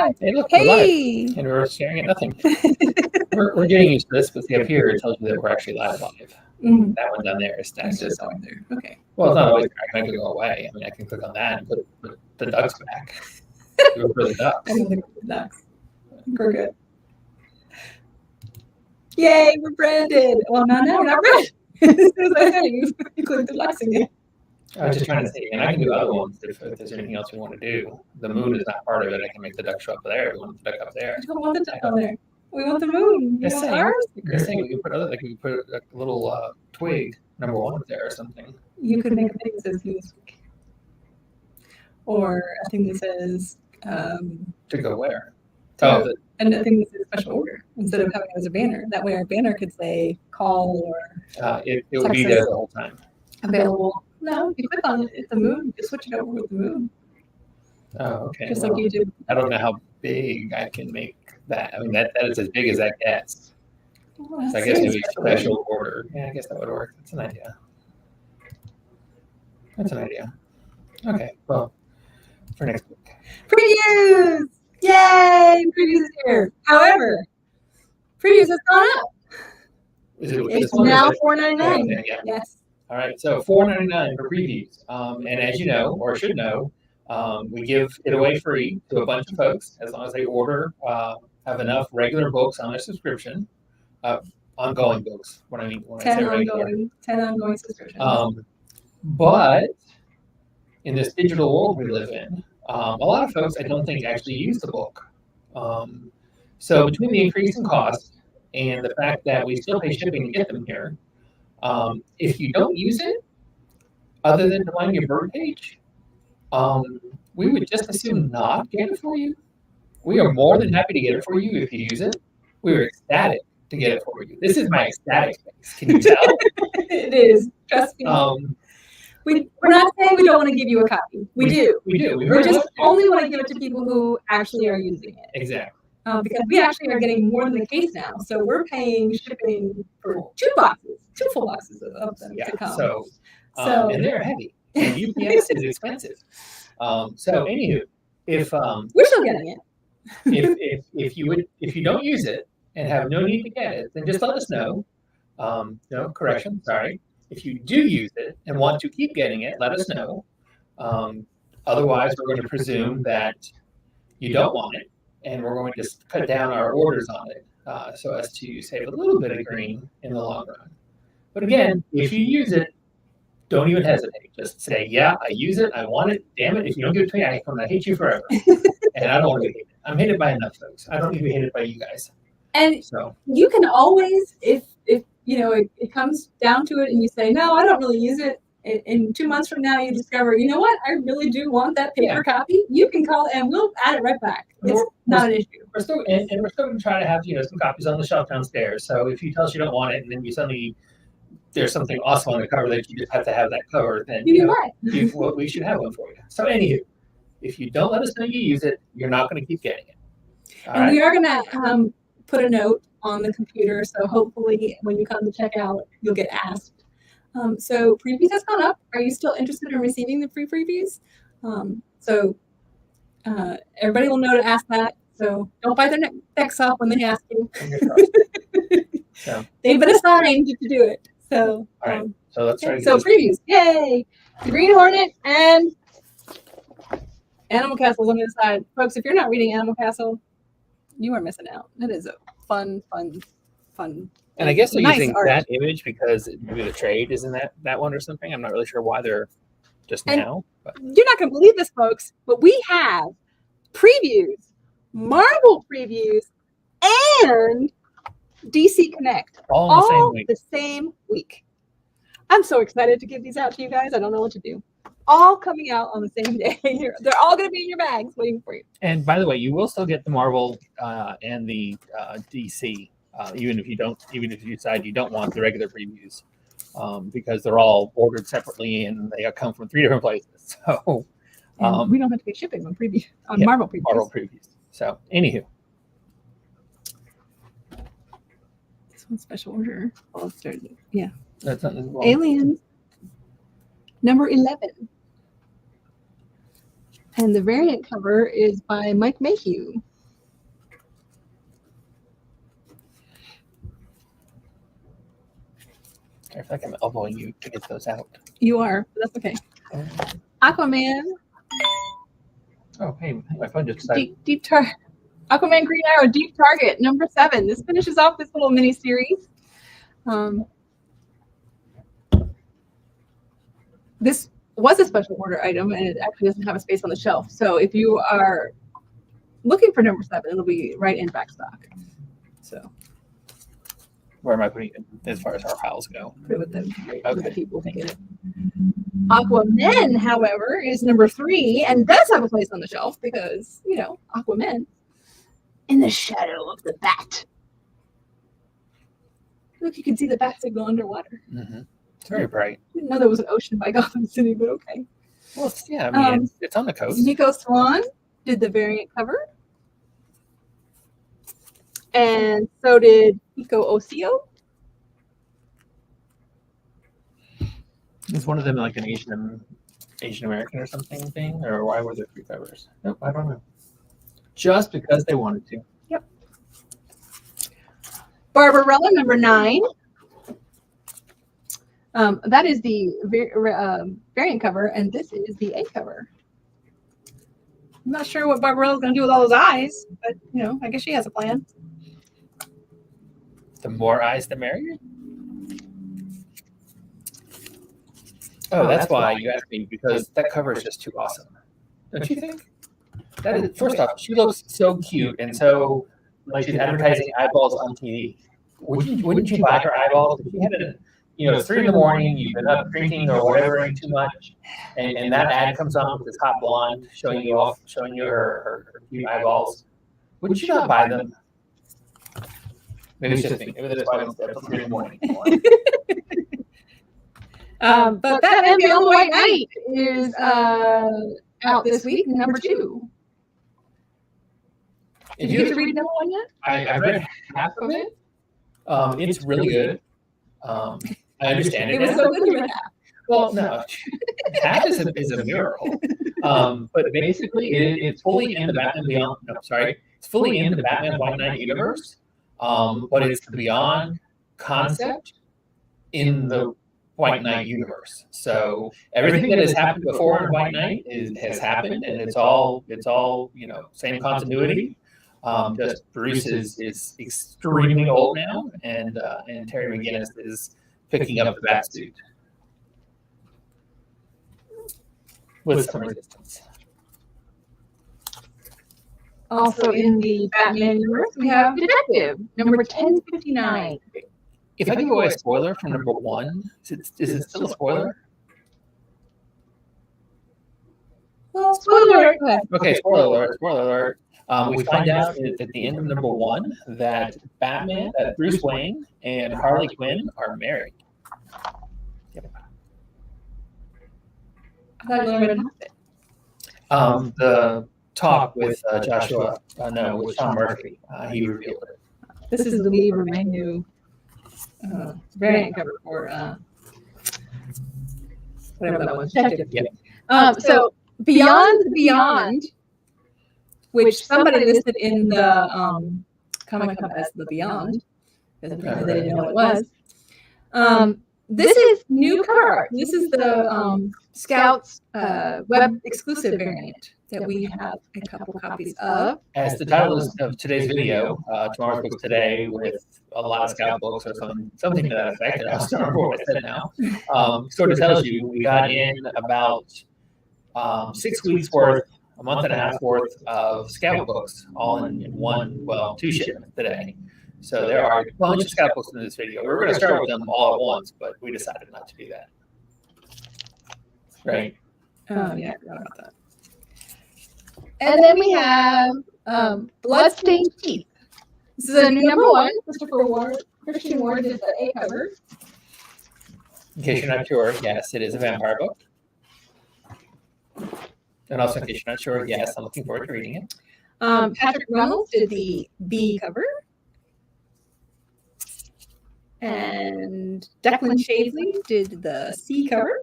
Hi. Hey, look, Hey. we're live, and we're staring at nothing. we're getting used to this, but see up here it tells you that we're actually live. Mhm. That one down there is It's static. just over there. Okay. Well, it's not always I can go away. I mean, I can click on that and put the ducks back. Do it for the ducks. I don't think we're ducks. We're good. Yay, we're branded. Well, no, we're not branded. As soon as I said it, you click the ducks again. I was just trying to say, and I can do other ones if there's anything else we want to do. The moon is not part of it. I can make the duck show up there. We want the duck up there. We don't want the duck on there. We want the moon. Just saying, we can put other, like we put a little twig number 1 up there or something. You could make a thing that says this week, or a thing that says To go where? And a thing that says special order instead of having it as a banner. That way, our banner could say call or it would be there the whole time. Available. No, you click on it. It's the moon. You switch it over with the moon. Oh, okay. Just like you do. I don't know how big I can make that. I mean, that is as big as that gets. Oh, So I guess maybe special order. Yeah, I guess that would work. That's an idea. Okay, well, for next week. Previews! Yay! Previews is here. However, previews has gone up. It's now $4.99. Yeah. Yes. All right, so $4.99 for previews. And as you know, or should know, we give it away free to a bunch of folks as long as they order, have enough regular books on their subscription, ongoing books. When I say regular, 10 ongoing subscriptions. But in this digital world we live in, a lot of folks I don't think actually use the book. So between the increase in cost and the fact that we still pay shipping to get them here, if you don't use it, other than on your bird page, we would just as soon not get it for you. We are more than happy to get it for you if you use it. We are ecstatic to get it for you. This is my ecstatic face. Can you tell? It is. Trust me. We're not saying we don't want to give you a copy. We do. We do. We just only want to give it to people who actually are using it. Exactly. Because we actually are getting more than the case now. So we're paying shipping for 2 full boxes of them to come. So and they're heavy. And UPS is expensive. So anywho, if we're still getting it. if you don't use it and have no need to get it, then just let us know. No, correction, sorry. If you do use it and want to keep getting it, let us know. Otherwise, we're going to presume that you don't want it, and we're going to cut down our orders on it so as to save a little bit of green in the long run. But again, if you use it, don't even hesitate. Just say, yeah, I use it. I want it. Damn it. If you don't give it to me, I'm going to hate you forever. And I don't want to be hated. I'm hated by enough folks. I don't need to be hated by you guys. And so you can always, if you know, it comes down to it and you say, no, I don't really use it. In 2 months from now, you discover, you know what? I really do want that paper copy. You can call and we'll add it right back. It's not an issue. We're still going to try to have, some copies on the shelf downstairs. So if you tell us you don't want it and then you suddenly there's something awesome on the cover that you just have to have that cover, then we should have one for you. So anywho, if you don't let us know you use it, you're not going to keep getting it. And we are going to put a note on the computer, so hopefully when you come to check out, you'll get asked. So previews has gone up. Are you still interested in receiving the free previews? So everybody will know to ask that. So don't bite their necks off when they ask you. So, they've been assigned to do it. So, all right. So let's try. So previews, yay! The Green Hornet and Animal Castle's on the other side, folks. If you're not reading Animal Castle, you are missing out. It is a fun. And I guess they're nice using art. that image because maybe the trade is in that one or something. I'm not really sure why they're just now. But. You're not going to believe this, folks, but we have previews, Marvel previews, and DC Connect all the same week. I'm so excited to give these out to you guys. I don't know what to do. All coming out on the same day. They're all going to be in your bags waiting for you. And by the way, you will still get the Marvel and the DC, even if you decide you don't want the regular previews, because they're all ordered separately and they come from 3 different places. So we don't have to pay shipping on Marvel previews. Marvel previews. So anywho. Special order. Well, started. Yeah. That's not Aliens. Number 11. And the variant cover is by Mike Mayhew. I feel like I'm elbowing you to get those out. You are, but that's okay. Aquaman, Oh, hey, my phone just decided. deep target. Aquaman Green Arrow, Deep Target, number 7. This finishes off this little mini series. This was a special order item, and it actually doesn't have a space on the shelf. So if you are looking for number 7, it'll be right in back stock. So Where am I putting it as far as our piles go? put it with them. Okay. People can get it. Aquaman, however, is number 3 and does have a place on the shelf because, you know, Aquaman in the shadow of the bat. Look, you can see the bat signal underwater. Mm-hmm. It's very bright. Didn't know there was an ocean by Gotham City, but okay. Well, yeah, I mean, it's on the coast. Nico Swan did the variant cover. And so did Pico Osio. Is one of them like an Asian American or something thing? Or why were there 3 covers? Nope, I don't know. Just because they wanted to. Yep. Barbarella, number 9. That is the variant cover, and this is the A cover. I'm not sure what Barbarella's going to do with all those eyes, but, you know, I guess she has a plan. The more eyes, the merrier? Oh, that's why you asked me, because that cover is just too awesome. Don't you think? That is, first off, she looks so cute and so like she's advertising eyeballs on TV. Wouldn't you buy her eyeballs? If you had a, you know, it's 3 a.m, you've been up drinking or whatever too much, and that ad comes on with this hot blonde showing you her cute eyeballs. Wouldn't you not buy them? Maybe it's just me. Maybe that's why I don't stay up till 3 in the morning anymore. But Batman Beyond the White Knight is out this week, number 2. Did you get to read number 1 yet? I read half of it. It's really good. I understand it. It was now. so good you read half. Well, no, half is a miracle. But basically, it's fully in the Batman Beyond. No, sorry, it's fully in the Batman White Knight universe. But it's the Beyond concept in the White Knight universe. So everything that has happened before in White Knight has happened, and it's all you know, same continuity. Just Bruce is extremely old now, and Terry McGinnis is picking up the bat suit with some resistance. Also in the Batman universe, we have Detective, number 1059. If I give away a spoiler from number 1, is it still a spoiler? Well, spoiler alert. Okay, spoiler alert. We find out at the end of number 1 that Bruce Wayne and Harley Quinn are married. Yep. I thought you read it. The talk with Joshua, with Sean Murphy, he revealed it. This is the Believer menu variant cover for whatever that was. Detective. Yep. So Beyond, which somebody listed in the Comic Con as the Beyond, because they didn't know what it was. This is new cover art. This is the Scouts web exclusive variant that we have a couple copies of. As the title of today's video, Tomorrow's Books Today, with a lot of Scout books or something to that effect, and I don't remember what I said now, sort of tells you we got in about 6 weeks worth, a month and a half worth of Scout books, all in 2 shipments today. So there are a bunch of Scout books in this video. We were going to start with them all at once, but we decided not to do that. Right? Oh, yeah, I forgot about that. And then we have Bloodstained Teeth. This is a new number 1. Christian Ward did the A cover. In case you're not sure, yes, it is a vampire book. And also, in case you're not sure, yes, I'm looking forward to reading it. Patrick Reynolds did the B cover. And Declan Shavely did the C cover.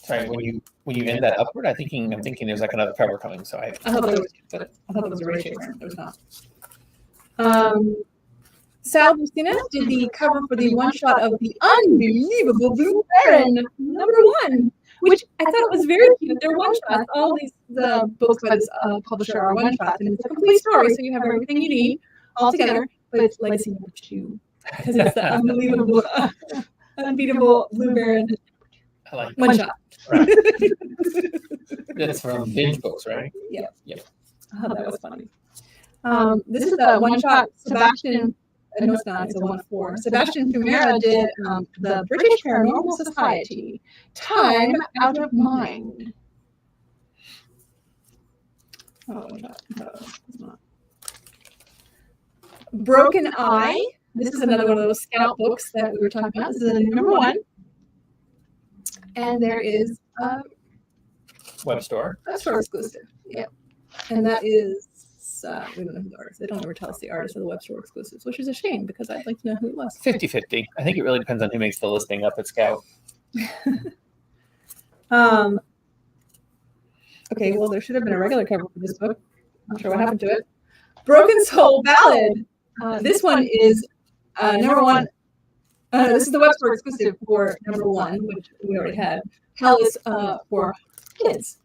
Sorry, when you end that upward, I'm thinking there's like another cover coming. So I thought it was a ratio. It was not. Sal Bustina did the cover for the one shot of the unbelievable Blue Baron #1, which I thought it was very cute. They're one shots. All these books by this publisher are one shots, and it's a complete story, so you have everything you need all together. But it's Legacy #2 because it's the unbelievable, unbeatable Blue Baron I like one shot. Right. That's from Binge Books, right? Yep. Yep. Oh, that was funny. This is the one shot Sebastian. No, it's not. It's a 1/4. Sebastian Fumera did the British Paranormal Society, Time Out of Mind. Oh, no, it's not. Broken Eye. This is another one of those scout books that we were talking about. This is #1. And there is a Web store. exclusive. Yep. And that is, we don't know who the artist is. They don't ever tell us the artist of the web store exclusives, which is a shame because I'd like to know who it was. 50-50. I think it really depends on who makes the listing up at Scout. Okay, well, there should have been a regular cover for this book. Not sure what happened to it. Broken Soul Ballad. This one is #1. This is the web store exclusive for #1, which we already had. Hell is for kids.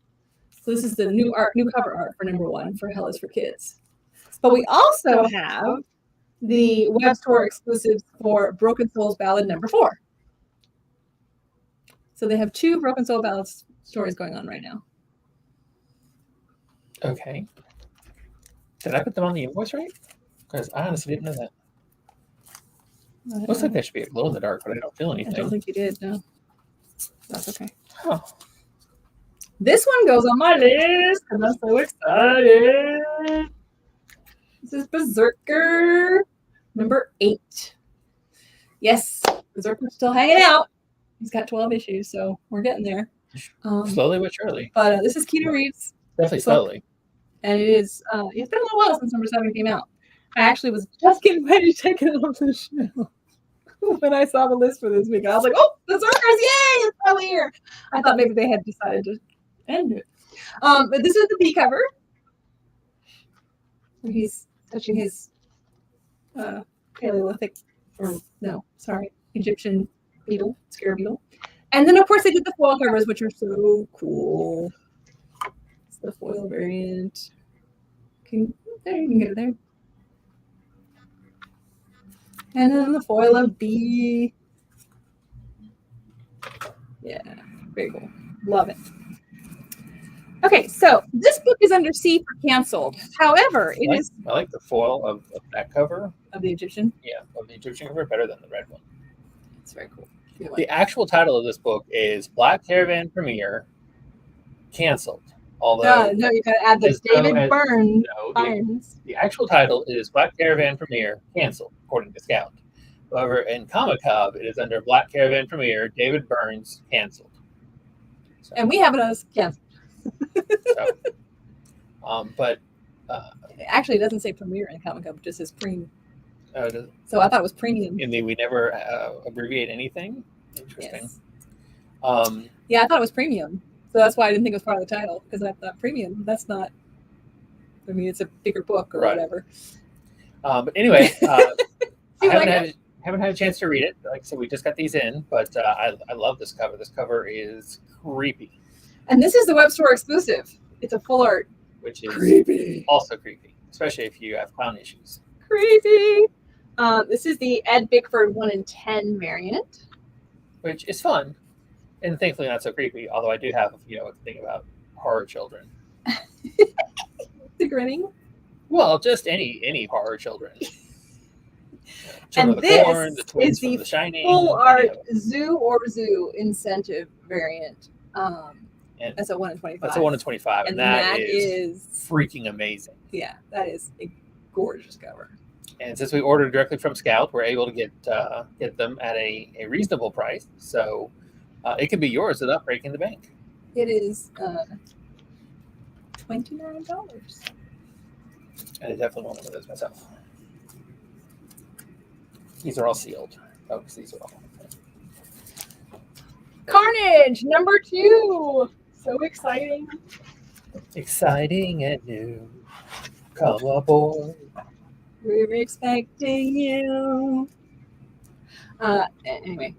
So this is the new cover art for #1 for Hell is for Kids. But we also have the web store exclusives for Broken Souls Ballad #4. So they have 2 Broken Soul Ballad stories going on right now. Okay. Did I put them on the invoice right? Because I honestly didn't know that. Looks like they should be a glow in the dark, but I don't feel anything. I don't think you did, no. That's okay. Huh. This one goes on my list because I'm so excited. This is Berserker #8. Yes, Berserker's still hanging out. He's got 12 issues, so we're getting there. Slowly but surely. But this is Keita Reeves. Definitely slowly. And it is, it's been a little while since #7 came out. I actually was just getting ready to take it off the shelf when I saw the list for this week. I was like, oh, Berserkers, yay, it's finally here. I thought maybe they had decided to end it. But this is the B cover. Where he's touching his Paleolithic, Egyptian beetle, scare beetle. And then, of course, they did the foil covers, which are so cool. It's the foil variant. You can get it there. And then the foil of B. Yeah, very cool. Love it. Okay, so this book is under C for canceled. However, it is. I like the foil of that cover. Of the Egyptian? Yeah, of the Egyptian cover better than the red one. It's very cool. The actual title of this book is Black Caravan Premiere Canceled. Although no, you gotta add the David Byrne. No, the actual title is Black Caravan Premiere Canceled, according to Scout. However, in Comic Hub, it is under Black Caravan Premiere David Byrne's Canceled. So, and we have it as canceled. But actually, it doesn't say premiere in Comic Hub; it just says premium. So I thought it was premium. And we never abbreviate anything. Interesting. Yes. Yeah, I thought it was premium. So that's why I didn't think it was part of the title, because I thought premium, that's not, I mean, it's a bigger book or whatever. But anyway, I haven't had a chance to read it. Like I said, we just got these in, but I love this cover. This cover is creepy. And this is the web store exclusive. It's a full art. Which is creepy. Also creepy, especially if you have clown issues. Creepy. This is the Ed Bickford 1 in 10 variant. Which is fun. And thankfully not so creepy, although I do have, a thing about horror children. The grinning? Well, just any horror children. And this the twins is the Shining, full art Zoo or Zoo incentive variant. And that's a 1 in 25. That's a 1 in 25, and that is freaking amazing. Yeah, that is a gorgeous cover. And since we ordered directly from Scout, we're able to get them at a reasonable price. So it can be yours without breaking the bank. It is $29. And I definitely want one of those myself. These are all sealed. Oh, because these are all. Carnage #2. So exciting. Exciting and new. Come aboard. We were expecting you. Anyway,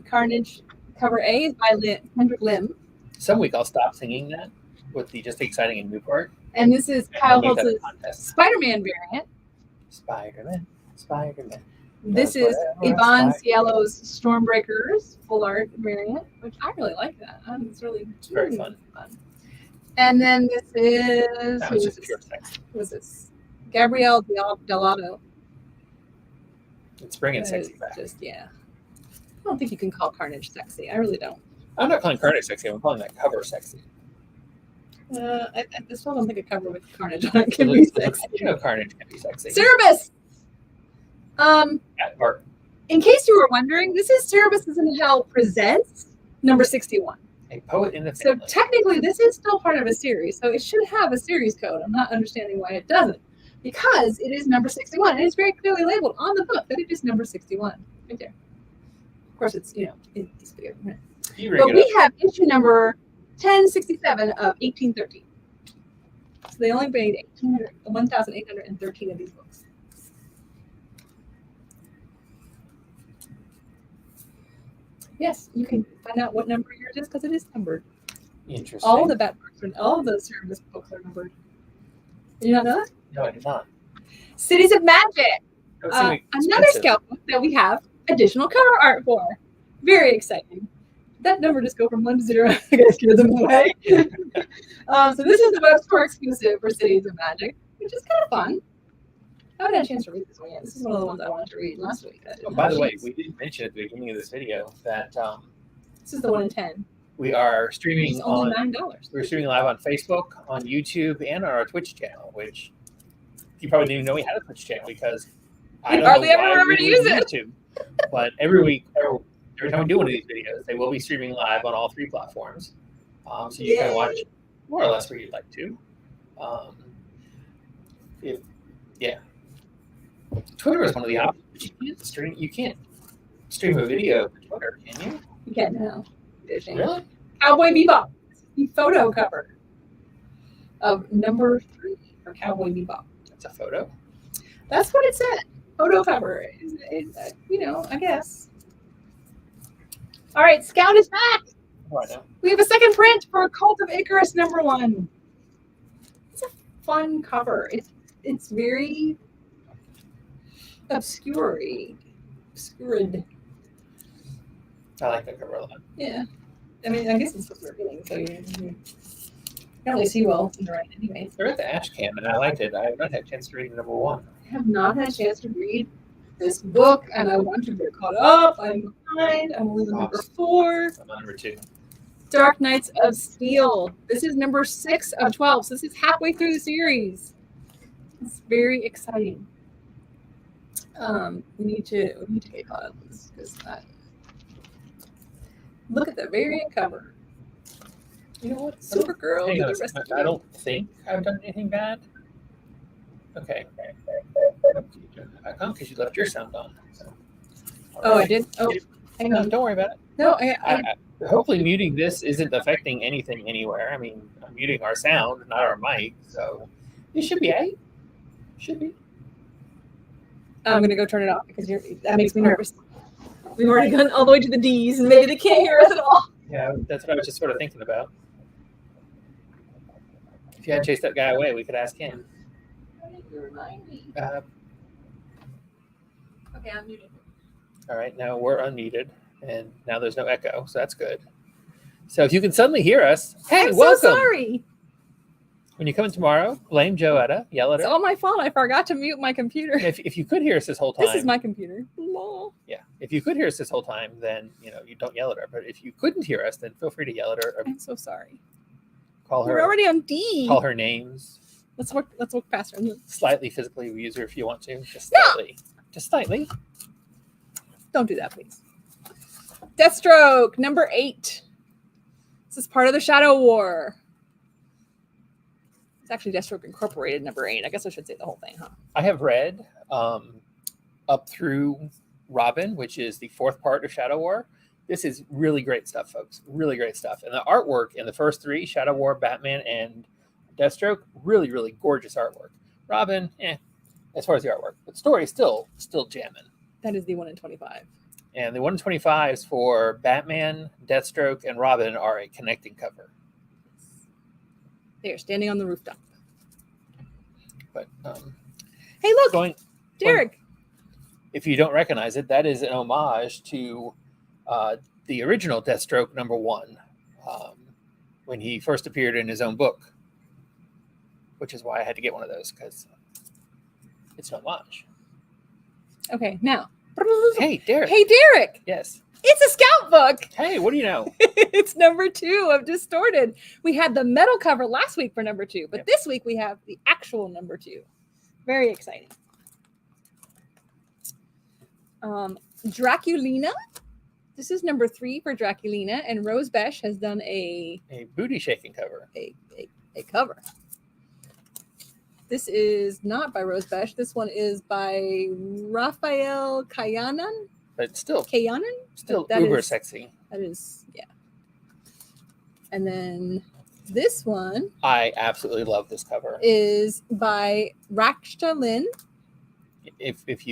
Carnage cover A is by Kendrick Lim. Some week I'll stop singing that with the just exciting and new part. And this is And I'll Kyle make that a Holtz's contest. Spider-Man variant. Spider-Man. This is Ivan Ciello's Stormbreakers full art variant, which I really like that. It's really very fun. And then this is That was just pure sex. who is this? Gabrielle Delato. It's bringing sexy back. Just I don't think you can call Carnage sexy. I really don't. I'm not calling Carnage sexy. I'm calling that cover sexy. I still don't think a cover with Carnage on it can be sexy. You know, Carnage can be sexy. Cerebus. Yeah, Mark. In case you were wondering, this is Cerebus is in Hell presents number 61. A poet in the So family. technically, this is still part of a series, so it should have a series code. I'm not understanding why it doesn't, because it is number 61, and it's very clearly labeled on the book that it is number 61 right there. Of course, it's it's bigger. You ring But it we up. have issue number 1067 of 1813. So they only made 1,813 of these books. Yes, you can find out what number yours is because it is numbered. Interesting. All the Bat books and all the Cerebus books are numbered. Did you not know that? No, I did not. Cities of Magic. That was something Another expensive. scout book that we have additional cover art for. Very exciting. That number just go from 1 to 0. I gotta scare them away. So this is the web store exclusive for Cities of Magic, which is kind of fun. I haven't had a chance to read this one yet. This is one of the ones I wanted to read last week. Oh, by the way, we didn't mention at the beginning of this video that this is the 1 in 10. we are It's streaming only on. $9. We're streaming live on Facebook, on YouTube, and on our Twitch channel. Which you probably didn't even know we had a Twitch channel because I don't hardly know ever why remember we to do use YouTube. But every week, every time we do one of these videos, they will be streaming live on all 3 platforms. So you can watch more or less where you'd like to. Twitter is one of the options, but you can't stream a video to Twitter, can you? You can't now. Really? Cowboy Bebop. The photo cover of number 3 for Cowboy Bebop. That's a photo. That's what it said. Photo cover. I guess. All right, Scout is back. Oh, I know. We have a second print for Cult of Icarus number 1. It's a fun cover. It's very obscured. I like that cover a lot. Yeah. I mean, I guess it's what we're reading, so you can't really see well in the right anyway. I read the Ash Cam and I liked it. I have not had a chance to read number 1. I have not had a chance to read this book, and I want to get caught up. I'm behind. I'm only on number 4. I'm on number 2. Dark Knights of Steel. This is number 6 of 12, so this is halfway through the series. It's very exciting. We need to get caught up because look at the variant cover. You know what? Supergirl. Hang on a the rest second. of I don't think I've done anything bad. Okay. I can't because you left your sound on. So. Oh, I did? Oh, hang No, on. don't worry about it. No, I Hopefully muting this isn't affecting anything anywhere. I mean, I'm muting our sound, not our mic, so it should be right. Should be. I'm going to go turn it off because that makes me nervous. We've already gone all the way to the D's, and maybe they can't hear us at all. Yeah, that's what I was just sort of thinking about. If you had chased that guy away, we could ask him. Why didn't you remind me? Okay, I'm muted. All right, now we're unmuted, and now there's no echo, so that's good. So if you can suddenly hear us, hey, I'm welcome. so sorry. When you come in tomorrow, blame Joetta, yell at It's her. all my fault. I forgot to mute my computer. If you could hear us this whole time, This is my computer. Lol. yeah. If you could hear us this whole time, then you don't yell at her. But if you couldn't hear us, then feel free to yell at her or I'm so sorry. call We're her, already on D. call her names. Let's look faster. Slightly physically abuse her if you want to. Just No! slightly. Just slightly. Don't do that, please. Deathstroke, number 8. This is part of the Shadow War. It's actually Deathstroke Incorporated, number 8. I guess I should say the whole thing, huh? I have read up through Robin, which is the 4th part of Shadow War. This is really great stuff, folks. Really great stuff. And the artwork in the first 3, Shadow War, Batman, and Deathstroke, really, really gorgeous artwork. Robin, as far as the artwork. But story is still jamming. That is the 1 in 25. And the 1 in 25s for Batman, Deathstroke, and Robin are a connecting cover. They are standing on the rooftop. But hey, look, Derek. If you don't recognize it, that is an homage to the original Deathstroke #1 when he first appeared in his own book, which is why I had to get one of those, because it's an homage. Okay, now. Hey, Derek. Hey, Derek. Yes. It's a scout book. Hey, what do you know? It's #2 of Distorted. We had the metal cover last week for #2, but this week we have the actual #2. Very exciting. Draculina. This is #3 for Draculina, and Rose Besh has done a booty shaking cover. A cover. This is not by Rose Besh. This one is by Raphael Kayanan. But still That uber is, sexy. That is, yeah. And then this one, I absolutely love this cover. Is by Draculina. If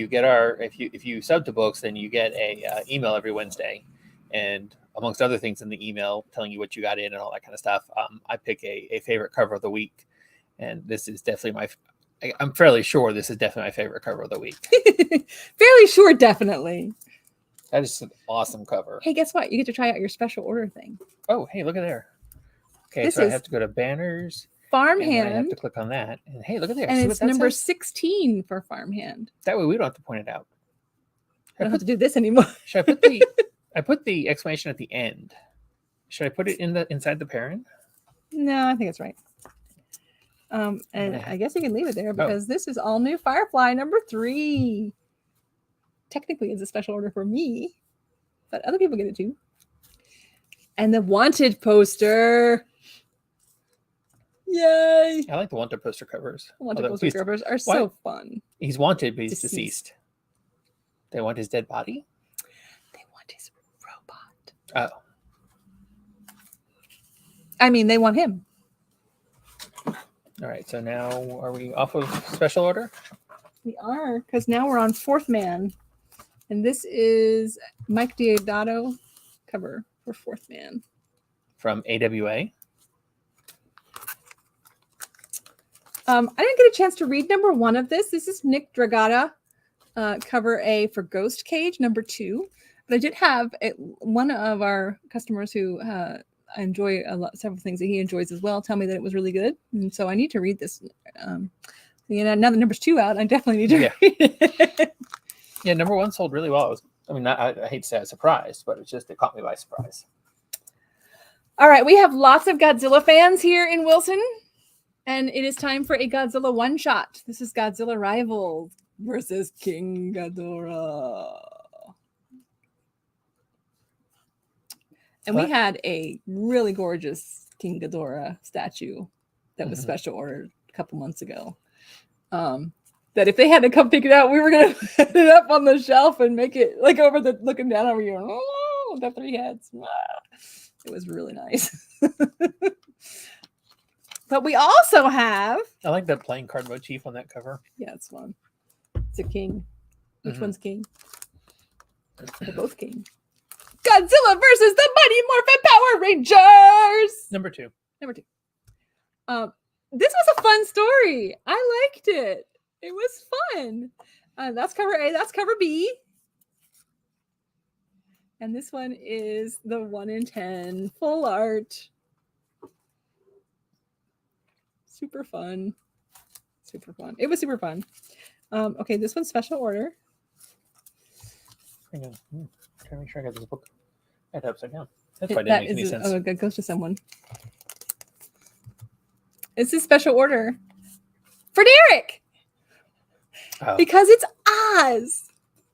you sub to books, then you get a email every Wednesday, and amongst other things in the email telling you what you got in and all that kind of stuff. I pick a favorite cover of the week, and this is definitely I'm fairly sure this is definitely my favorite cover of the week. Fairly sure, definitely. That is an awesome cover. Hey, guess what? You get to try out your special order thing. Oh, hey, look at there. Okay, this so I have to go to banners. Farmhand. And I have to click on that. And hey, look at there. And see it's number 16 for Farmhand. That way we don't have to point it out. I don't have to do this anymore. Should I put the exclamation at the end? Should I put it inside the parent? No, I think it's right. And I guess you can leave it there because this is all new Firefly #3. Technically, it's a special order for me, but other people get it too. And the Wanted poster. Yay! I like the Wanted poster covers. Wanted poster covers are so fun. He's wanted, but he's deceased. They want his dead body? They want his robot. Oh. I mean, they want him. All right, so now are we off of special order? We are, because now we're on Fourth Man. And this is Mike Deodato cover for Fourth Man. From AWA. I didn't get a chance to read #1 of this. This is Nick Dragata, cover A for Ghost Cage, #2. But I did have one of our customers who I enjoy several things that he enjoys as well tell me that it was really good. And so I need to read this. Now that #2 out, I definitely need to read it. Yeah, #1 sold really well. I hate to say I was surprised, but it caught me by surprise. All right, we have lots of Godzilla fans here in Wilson, and it is time for a Godzilla one-shot. This is Godzilla Rivals versus King Ghidorah. And we had a really gorgeous King Ghidorah statue that was special ordered a couple months ago. That if they had to come pick it out, we were going to put it up on the shelf and make it like looking down over here. Oh, the 3 heads. It was really nice. But we also have... I like that playing card motif on that cover. Yeah, it's fun. It's a king. Which one's king? They're both king. Godzilla versus the Mighty Morphin Power Rangers! #2. This was a fun story. I liked it. It was fun. That's cover A. That's cover B. And this one is the 1 in 10 full art. Super fun. Super fun. It was super fun. Okay, this one's special order. Hang on. Trying to make sure I got this book. I had it upside down. That's why it didn't make any sense. Oh, it goes to someone. It's a special order for Derek. Because it's Oz.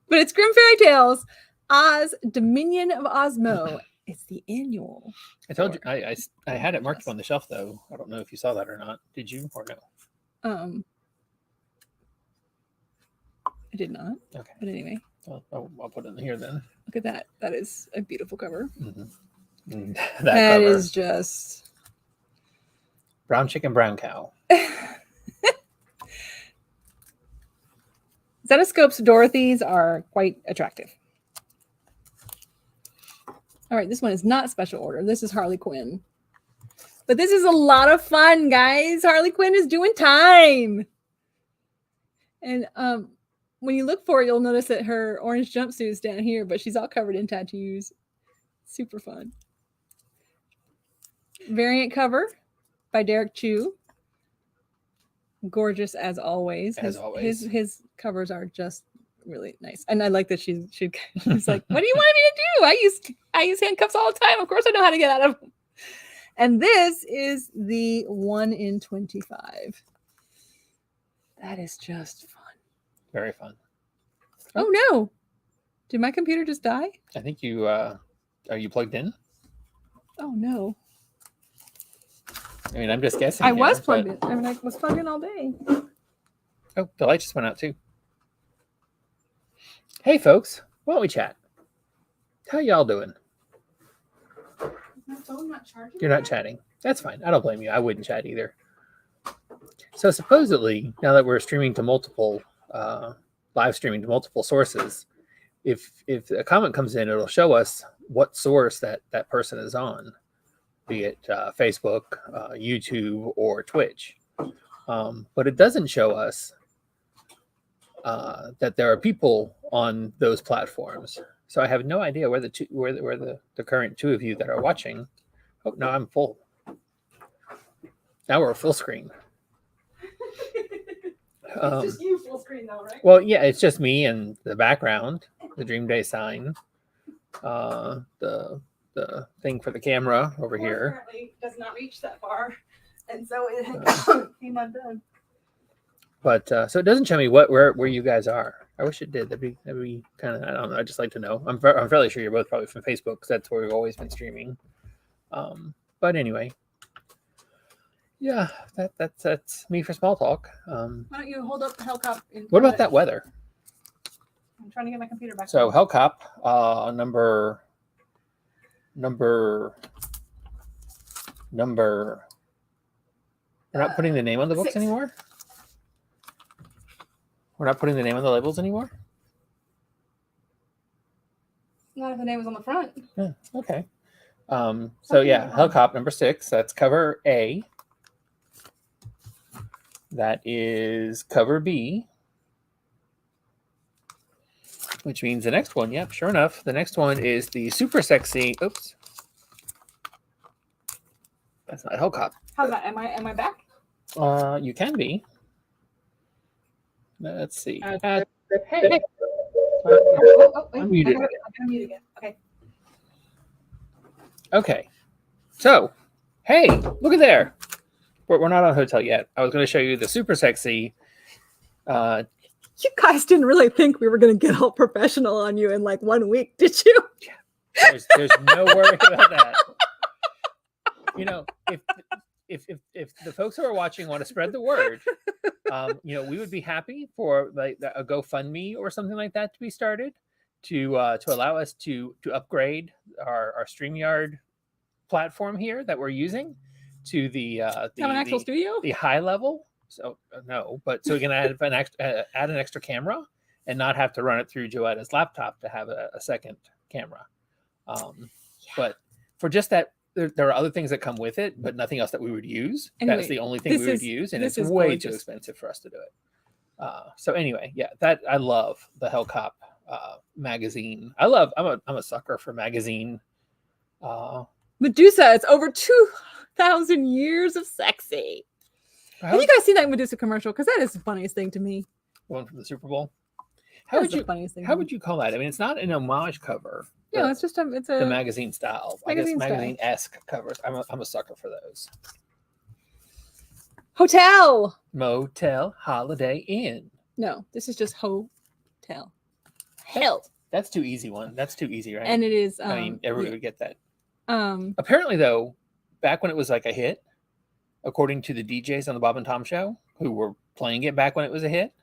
But it's Grim Fairy Tales. Oz, Dominion of Osmo. It's the annual. I told you I had it marked on the shelf though. I don't know if you saw that or not. Did you or no? I did not. Okay. But anyway. Well, I'll put it in here then. Look at that. That is a beautiful cover. That cover is just brown chicken, brown cow. Stethoscope's Dorothy's are quite attractive. All right, this one is not special order. This is Harley Quinn. But this is a lot of fun, guys. Harley Quinn is doing time. And when you look for it, you'll notice that her orange jumpsuit is down here, but she's all covered in tattoos. Super fun. Variant cover by Derek Chu. Gorgeous as always. His covers are just really nice. And I like that she's like, what do you want me to do? I use handcuffs all the time. Of course I know how to get out of them. And this is the 1 in 25. That is just fun. Very fun. Oh no. Did my computer just die? I think you are you plugged in? Oh no. I mean, I'm just guessing. I was plugged in. I mean, I was plugged in all day. Oh, the light just went out too. Hey folks, why don't we chat? How y'all doing? My phone not charging? You're not chatting. That's fine. I don't blame you. I wouldn't chat either. So supposedly, now that we're streaming to multiple, live streaming to multiple sources, if a comment comes in, it'll show us what source that person is on, be it Facebook, YouTube, or Twitch. But it doesn't show us that there are people on those platforms. So I have no idea where the current two of you that are watching. Oh no, I'm full. Now we're full screen. It's just you full screen though, right? Well, yeah, it's just me and the background, the Dream Day sign, the thing for the camera over here. Apparently does not reach that far, and so it came undone. But so it doesn't show me where you guys are. I wish it did. That'd be kind of, I don't know. I'd just like to know. I'm fairly sure you're both probably from Facebook because that's where we've always been streaming. But anyway, yeah, that's me for small talk. Why don't you hold up the Hellcop? What about that weather? I'm trying to get my computer back. So Hellcop, number. We're not putting the name on the books 6. anymore. We're not putting the name on the labels anymore. Not if the name was on the front. Yeah, okay. So yeah, Hellcop number 6. That's cover A. That is cover B. Which means the next one, yep, sure enough, the next one is the super sexy. Oops. That's not Hellcop. How's that? Am I back? You can be. Let's see. Hey. I'm muted. I'm muted again. Okay. Okay. So, hey, look at there. We're not on hotel yet. I was going to show you the super sexy. You guys didn't really think we were going to get all professional on you in like 1 week, did you? There's no worry about that. You know, if the folks who are watching want to spread the word, you know, we would be happy for like a GoFundMe or something like that to be started to allow us to upgrade our StreamYard platform here that we're using to the Have an actual studio? the high level. So no, but so we can add an extra camera and not have to run it through Joetta's laptop to have a second camera. But for just that, there are other things that come with it, but nothing else that we would use. Anyway, that's the only thing we would use, and it's way gorgeous. too expensive for us to do it. So anyway, yeah, that I love the Hellcop magazine. I'm a sucker for magazine. Medusa, it's over 2,000 years of sexy. Have you guys seen that Medusa commercial? Because that is the funniest thing to me. One from the Super Bowl. How would you call that? I mean, it's not an homage cover. Yeah, it's just it's a the magazine style. Magazine I guess magazine-esque covers. I'm a sucker for those. Hotel. Motel, Holiday Inn. No, this is just hotel. Hell. That's too easy one. That's too easy, right? And it is. I mean, everybody would get that. Apparently, though, back when it was like a hit, according to the DJs on the Bob and Tom show, who were playing it back when it was a hit,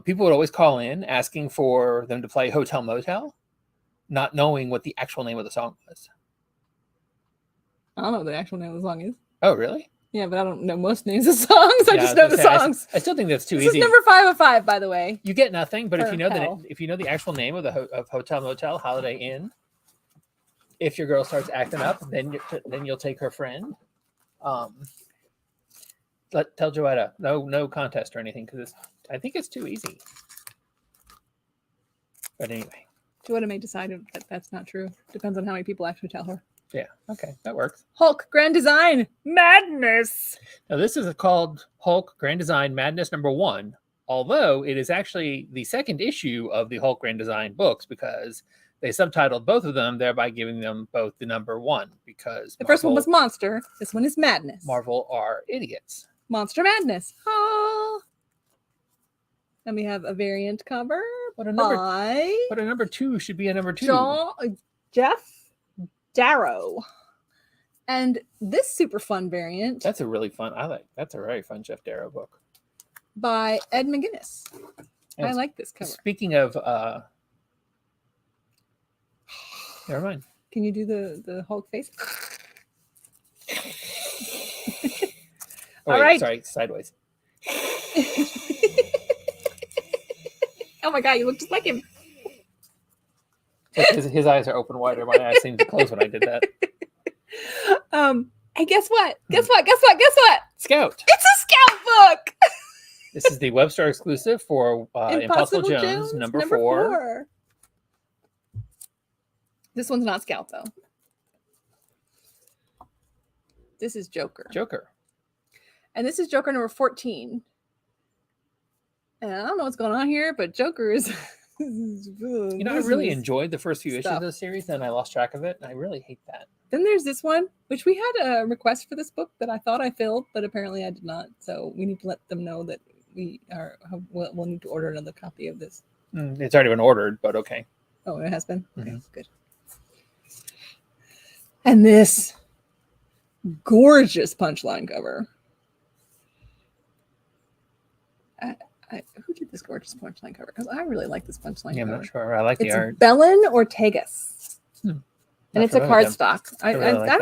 people would always call in asking for them to play Hotel Motel, not knowing what the actual name of the song was. I don't know what the actual name of the song is. Oh, really? Yeah, but I don't know most names of songs. I Yeah, just I know was the gonna say, songs. I still think that's too This easy. is number 5 of 5, by the way. You get nothing, but if For you know hell. the actual name of the of Hotel Motel Holiday Inn, if your girl starts acting up, then you'll take her friend. Tell Joetta no contest or anything because I think it's too easy. But anyway, Joetta may decide that that's not true. Depends on how many people actually tell her. yeah, okay, that works. Hulk Grand Design Madness. Now this is called Hulk Grand Design Madness #1, although it is actually the second issue of the Hulk Grand Design books because they subtitled both of them, thereby giving them both the #1 because The first one was Monster. This one is Madness. Marvel are idiots. Monster Madness. Oh. And we have a variant cover But a by #2 should be a #2. Jeff Darrow. And this super fun variant. That's a really fun. That's a very fun Jeff Darrow book by Ed McGuinness. And I like this cover. Speaking of, never mind. Can you do the Hulk face? Oh, all wait, right. Sorry, sideways. Oh my god, you look just like him. His eyes are open wider. My eyes seemed to close when I did that. Hey, guess what? Guess what? Scout. It's a Scout book. This is the Webstar exclusive for Impossible Jones, number 4. This one's not Scout though. This is Joker. And this is Joker number 14. And I don't know what's going on here, but Joker is. I really enjoyed the first few issues of the series, and I lost track of it. And I really hate that. Then there's this one, which we had a request for this book that I thought I filled, but apparently I did not. So we need to let them know that we'll need to order another copy of this. It's already been ordered, but okay. Oh, it has been? Mm-hmm. Okay, good. And this gorgeous Punchline cover. Who did this gorgeous Punchline cover? Because I really like this Punchline cover. I'm not sure. I like the art. Belen Ortegas. And it's a cardstock. I've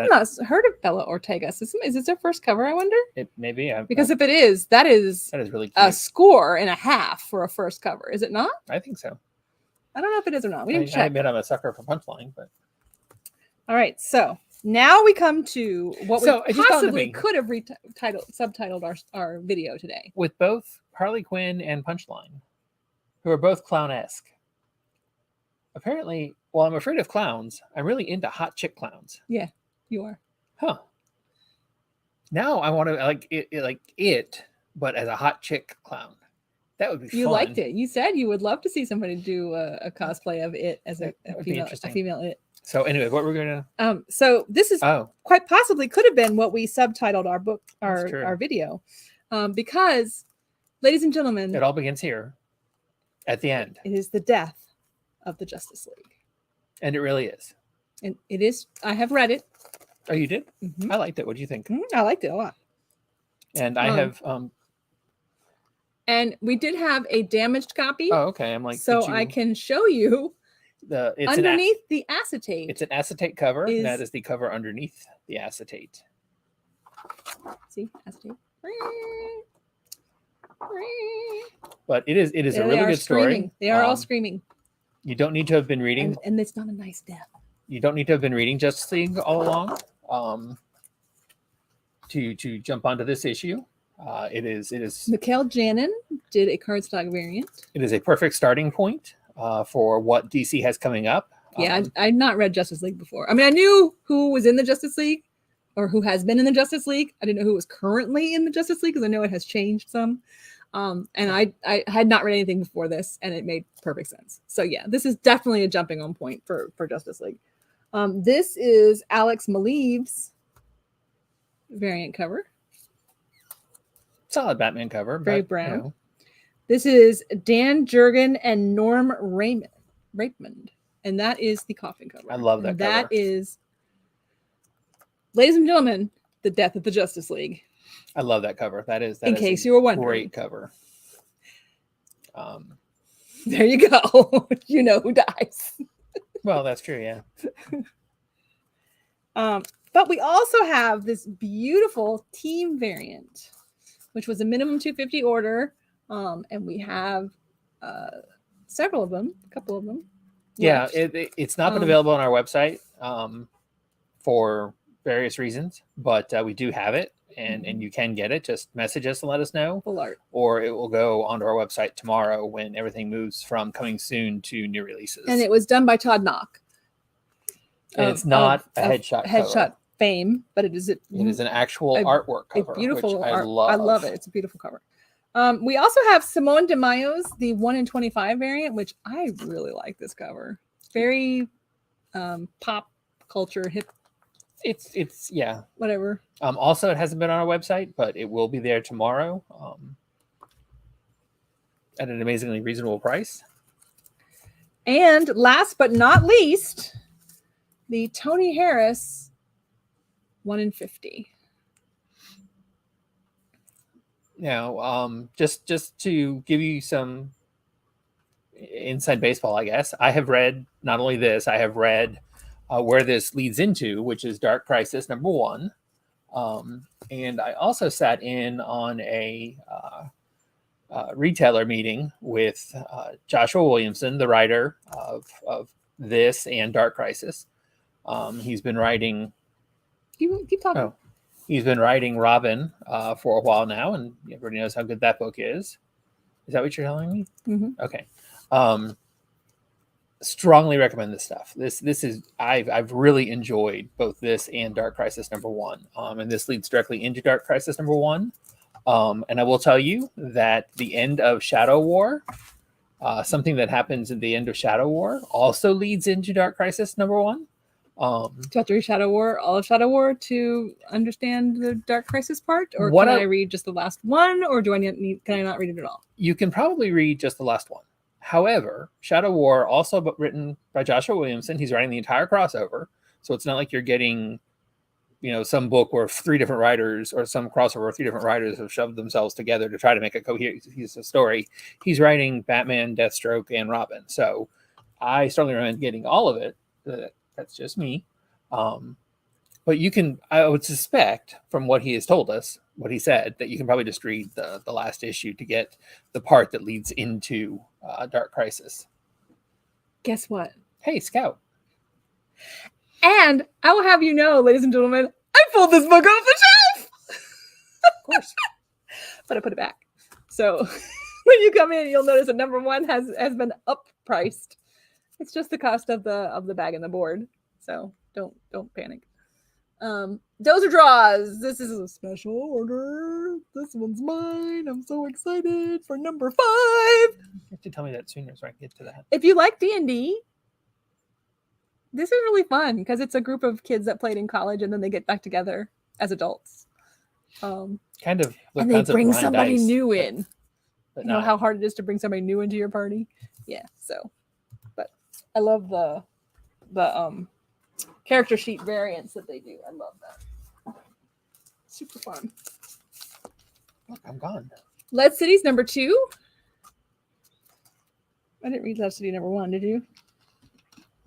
not heard of Bella Ortegas. Is this their first cover, I wonder? It may be. Because if it is, that is really cute. A score and a half for a first cover. Is it not? I think so. I don't know if it is or not. We need to check. I admit I'm a sucker for Punchline, but. All right, so now we come to what we possibly could have subtitled our video today. With both Harley Quinn and Punchline, who are both clown-esque. Apparently, while I'm afraid of clowns, I'm really into hot chick clowns. Yeah, you are. Huh. Now I want to like it, but as a hot chick clown. That would be fun. You liked it. You said you would love to see somebody do a cosplay of it as a female it. So anyway, what we're gonna so this is quite possibly could have been what we subtitled our book, our video, because, ladies and gentlemen, it all begins here, at the end. It is the death of the Justice League, and it really is. And it is. I have read it. Oh, you did? Mm-hmm. I liked it. What do you think? I liked it a lot. And I have. And we did have a damaged copy. Oh, okay. I'm like, so I can show you. It's underneath the acetate. It's an acetate cover. And that is the cover underneath the acetate. See, acetate. But it is a really good story. They are all screaming. You don't need to have been reading, and it's not a nice death. You don't need to have been reading Justice League all along to jump onto this issue. It is. Mikhail Janin did a cardstock variant. It is a perfect starting point for what DC has coming up. Yeah, I'd not read Justice League before. I mean, I knew who was in the Justice League or who has been in the Justice League. I didn't know who was currently in the Justice League because I know it has changed some. And I had not read anything before this, and it made perfect sense. So yeah, this is definitely a jumping on point for Justice League. This is Alex Maleev's variant cover. Solid Batman cover. Very brown. You know. This is Dan Jurgen and Norm Raymond. And that is the coffin cover. I love that cover. That is, ladies and gentlemen, the death of the Justice League. I love that cover. That is in case you were wondering. Great cover. There you go. You know who dies. Well, that's true, yeah. But we also have this beautiful team variant, which was a minimum 250 order. And we have several of them, a couple of them. Yeah, it's not been available on our website for various reasons, but we do have it, and you can get it. Just message us and let us know. Full art. Or it will go onto our website tomorrow when everything moves from coming soon to new releases. And it was done by Todd Knock. And it's not a headshot cover. Fame, but it is an actual artwork cover. A beautiful which art. I love it. It's a beautiful cover. We also have Simone de Mayo's the 1 in 25 variant, which I really like this cover. Very pop culture, hip. It's yeah. Whatever. Also, it hasn't been on our website, but it will be there tomorrow at an amazingly reasonable price. And last but not least, the Tony Harris 1 in 50. Now, just to give you some inside baseball, I guess, I have read not only this, I have read where this leads into, which is Dark Crisis #1. And I also sat in on a retailer meeting with Joshua Williamson, the writer of this and Dark Crisis. He's been writing... Keep talking. Oh. He's been writing Robin for a while now, and everybody knows how good that book is. Is that what you're telling me? Mm-hmm. Okay. Strongly recommend this stuff. This is I've really enjoyed both this and Dark Crisis #1, and this leads directly into Dark Crisis #1. And I will tell you that the end of Shadow War, something that happens at the end of Shadow War, also leads into Dark Crisis #1. Do you have to read Shadow War, all of Shadow War, to understand the Dark Crisis part, or can I read just the last one, or do I need? Can I not read it at all? You can probably read just the last one. However, Shadow War, also written by Joshua Williamson, he's writing the entire crossover, so it's not like you're getting, some book where 3 different writers or some crossover where 3 different writers have shoved themselves together to try to make a cohesive story. He's writing Batman, Deathstroke, and Robin. So I strongly recommend getting all of it. That's just me. But I would suspect from what he has told us, what he said, that you can probably just read the last issue to get the part that leads into Dark Crisis. Guess what? Hey, Scout. And I will have you know, ladies and gentlemen, I pulled this book off the shelf. Of course. But I put it back. So when you come in, you'll notice that #1 has been up-priced. It's just the cost of the bag and the board. So don't panic. Dozer Draws. This is a special order. This one's mine. I'm so excited for #5. You have to tell me that sooner so I can get to that. If you like D&D, this is really fun because it's a group of kids that played in college and then they get back together as adults. And they bring somebody new in. But you know how hard it is to bring somebody new into your party? Yeah, so. But I love the character sheet variants that they do. I love that. Super fun. Look, I'm gone. Lead City's #2. I didn't read Lead City #1, did you?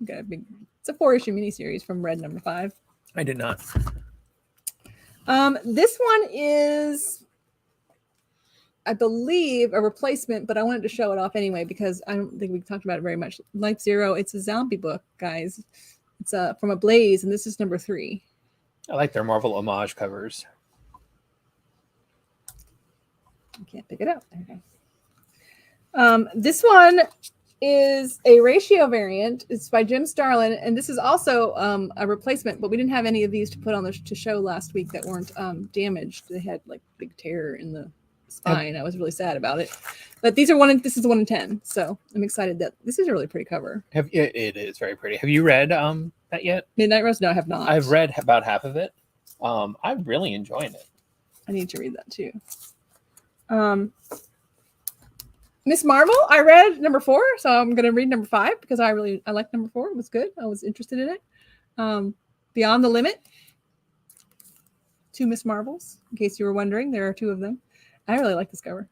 Got a big. It's a 4-issue miniseries from Red #5. I did not. This one is, I believe, a replacement, but I wanted to show it off anyway because I don't think we talked about it very much. Life Zero. It's a zombie book, guys. It's from Ablaze, and this is #3. I like their Marvel homage covers. I can't pick it up. Okay. This one is a ratio variant. It's by Jim Starlin, and this is also a replacement, but we didn't have any of these to put on to show last week that weren't damaged. They had like big tear in the spine. I was really sad about it. But this is 1 in 10, so I'm excited that this is a really pretty cover. It is very pretty. Have you read that yet? Midnight Rose? No, I have not. I've read about half of it. I'm really enjoying it. I need to read that too. Miss Marvel, I read #4, so I'm going to read #5 because I liked #4. It was good. I was interested in it. Beyond the Limit. 2 Miss Marvels, in case you were wondering. There are 2 of them. I really like this cover.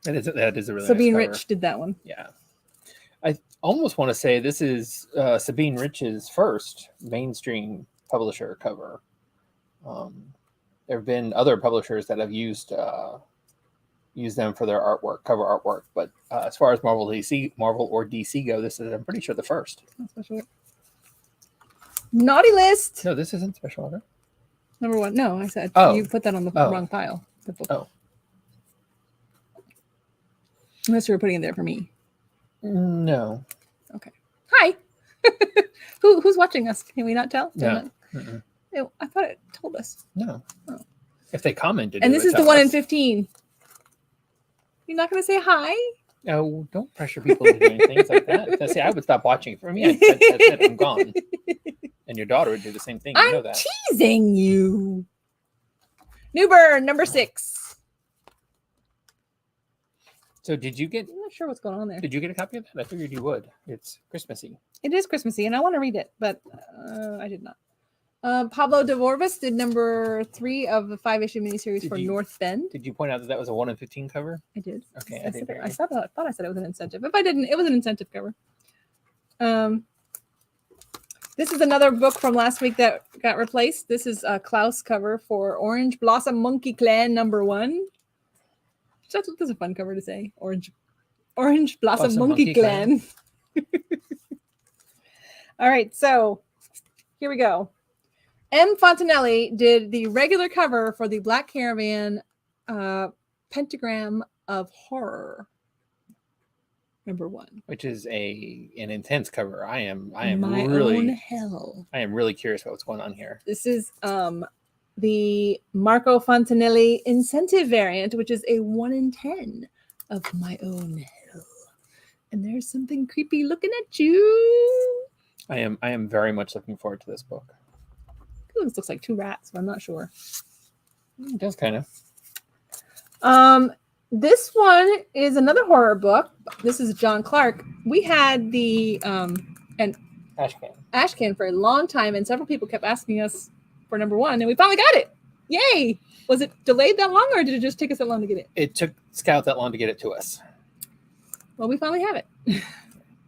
That is a really Sabine nice cover. Rich did that one. Yeah. I almost want to say this is Sabine Rich's first mainstream publisher cover. There have been other publishers that have used them for their artwork, cover artwork, but as far as Marvel or DC go, this is, I'm pretty sure, the first. Naughty list. No, this isn't special order. Number 1. No, I said you put that on the wrong pile. The book. Oh. Unless you were putting it there for me. No. Okay. Hi. Who's watching us? Can we not tell? No. I thought it told us. No. Oh. If they commented. And this is the 1 in 15. You're not going to say hi? No, don't pressure people into doing things like that. See, I would stop watching. For me, that's it. I'm gone. And your daughter would do the same thing. You know that. Teasing you. New Burn, number 6. So did you get... I'm not sure what's going on there. Did you get a copy of that? I figured you would. It's Christmassy. It is Christmassy, and I want to read it, but I did not. Pablo de Vorvis did number 3 of the 5-issue miniseries for North Bend. Did you point out that was a 1 in 15 cover? I did. Okay, I thought I said it was an incentive. If I didn't, it was an incentive cover. This is another book from last week that got replaced. This is a Klaus cover for Orange Blossom Monkey Clan number 1. That's a fun cover to say. Orange Blossom Monkey Clan. All right, so here we go. M. Fontanelli did the regular cover for the Black Caravan Pentagram of Horror number 1, which is an intense cover. I am My really Own Hell. I am really curious about what's going on here. This is the Marco Fontanelli incentive variant, which is a 1 in 10 of My Own Hell. And there's something creepy looking at you. I am very much looking forward to this book. It looks like 2 rats, but I'm not sure. It does kind of. This one is another horror book. This is John Clark. We had the Ashcan for a long time, and several people kept asking us for number 1, and we finally got it. Yay! Was it delayed that long, or did it just take us that long to get it? It took Scout that long to get it to us. Well, we finally have it.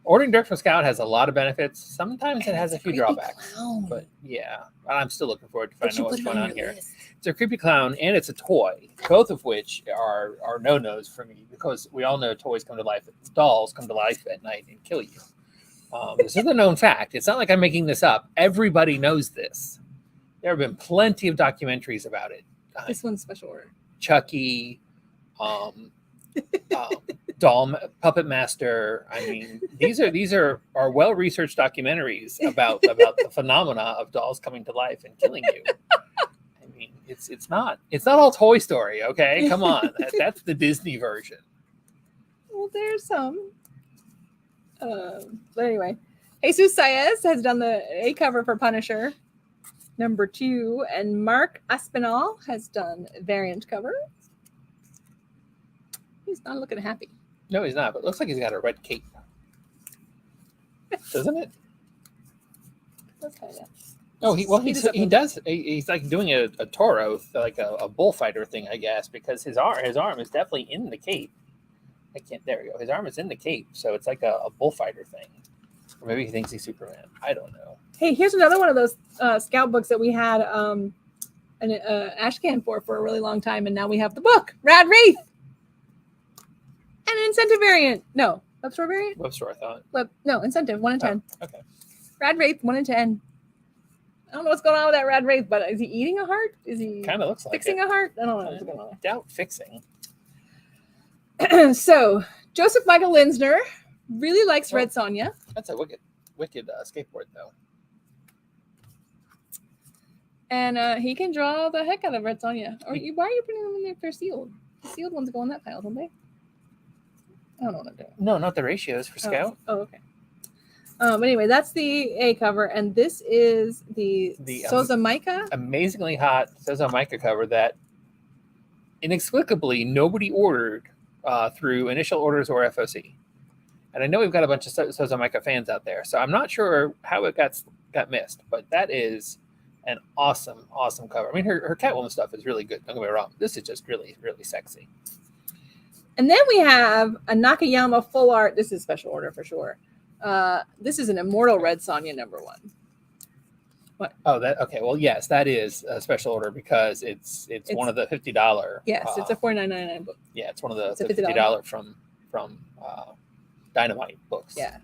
Ordering direct from Scout has a lot of benefits. Sometimes it has a few drawbacks. Clown. But yeah, I'm still looking forward to finding out what's going on here. It's a creepy clown and it's a toy, both of which are no-nos for me because we all know toys come to life. Dolls come to life at night and kill you. This is a known fact. It's not like I'm making this up. Everybody knows this. There have been plenty of documentaries about it. This one's special order. Chucky, Doll Puppet Master. I mean, these are well-researched documentaries about the phenomena of dolls coming to life and killing you. I mean, it's not all Toy Story, okay? Come on, that's the Disney version. Well, there's some. But anyway, Jesus Saez has done the A cover for Punisher number 2, and Mark Aspinall has done variant cover. He's not looking happy. No, he's not. But it looks like he's got a red cape, doesn't it? That's kind of. Oh, he does. He's like doing a Toro, like a bullfighter thing, I guess, because his arm is definitely in the cape. There we go. His arm is in the cape, so it's like a bullfighter thing. Or maybe he thinks he's Superman. I don't know. Hey, here's another one of those Scout books that we had an Ashcan for a really long time, and now we have the book, Rad Wraith. And an incentive variant. No, web store variant? Web store, I thought. No, incentive, 1 in 10. Oh, okay. Rad Wraith, 1 in 10. I don't know what's going on with that Rad Wraith, but is he eating a heart? Is he kind of looks like fixing a heart? I don't know what's going on. Doubt fixing. So, Joseph Michael Linsner really likes Red Sonja. That's a wicked skateboard, though. And he can draw the heck out of Red Sonja. Why are you putting them in there if they're sealed? The sealed ones go in that pile, don't they? I don't know what I'm doing. No, not the ratios for Scout. Oh, okay. But anyway, that's the A cover, and this is the Sousa Mica. Amazingly hot Sousa Mica cover that inexplicably nobody ordered through initial orders or FOC. And I know we've got a bunch of Sousa Mica fans out there, so I'm not sure how it got missed, but that is an awesome cover. I mean, her Catwoman stuff is really good. Don't get me wrong. This is just really, really sexy. And then we have a Nakayama full art. This is special order for sure. This is an Immortal Red Sonja #1. What? Oh, that okay. Well, yes, that is a special order because it's one of the $50. Yes, it's a $49.99 book. Yeah, it's one of the It's a $50 from Dynamite books. Yeah.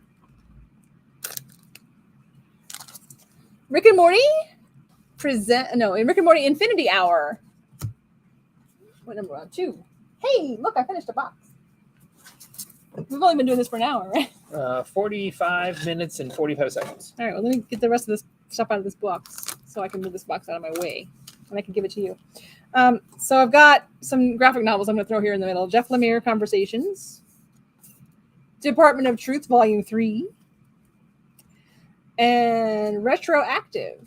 Rick and Morty Rick and Morty Infinity Hour. What number on 2? Hey, look, I finished a box. We've only been doing this for an hour, right? 45 minutes and 45 seconds. All right, well, let me get the rest of this stuff out of this box so I can move this box out of my way and I can give it to you. So I've got some graphic novels I'm going to throw here in the middle. Jeff Lemire Conversations. Department of Truth, Volume 3. And Retroactive.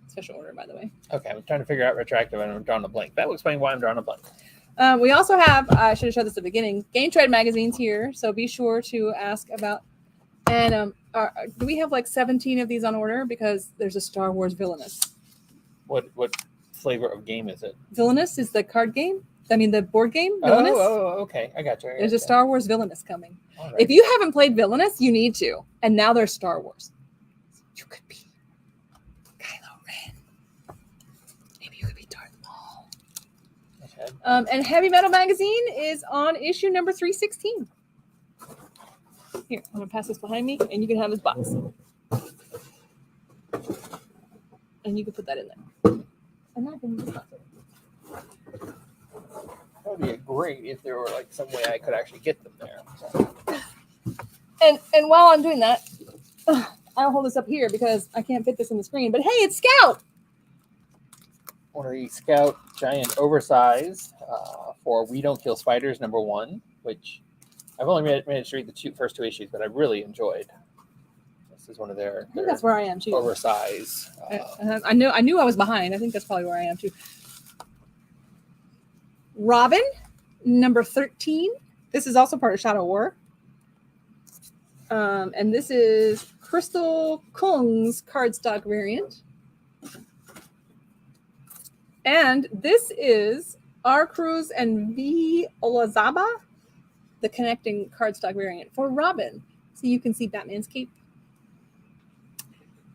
Special order, by the way. Okay, I'm trying to figure out Retroactive and I'm drawing a blank. That will explain why I'm drawing a blank. We also have, I should have showed this at the beginning, Game Trade magazines here. So be sure to ask about. And do we have like 17 of these on order? Because there's a Star Wars Villainous. What flavor of game is it? Villainous is the card game. I mean, the board game. Villainous. Oh, okay. I got you. There's a Star Wars Villainous coming. Right. If you haven't played Villainous, you need to. And now there's Star Wars. You could be Kylo Ren. Maybe you could be Darth Maul. Okay. And Heavy Metal Magazine is on issue number 316. Here, I'm going to pass this behind me, and you can have this box. And you can put that in there. And I can just That would be great if there were like some way I could actually get them there. So. And while I'm doing that, I'll hold this up here because I can't fit this in the screen. But hey, it's Scout! One of the Scout giant oversized for We Don't Kill Spiders #1, which I've only managed to read the first 2 issues, but I really enjoyed. This is one of their I think that's where I am too. oversized. I knew I was behind. I think that's probably where I am too. Robin, #13. This is also part of Shadow War. And this is Crystal Kung's cardstock variant. And this is R. Cruz and V. Olazaba, the connecting cardstock variant for Robin. So you can see Batman's cape.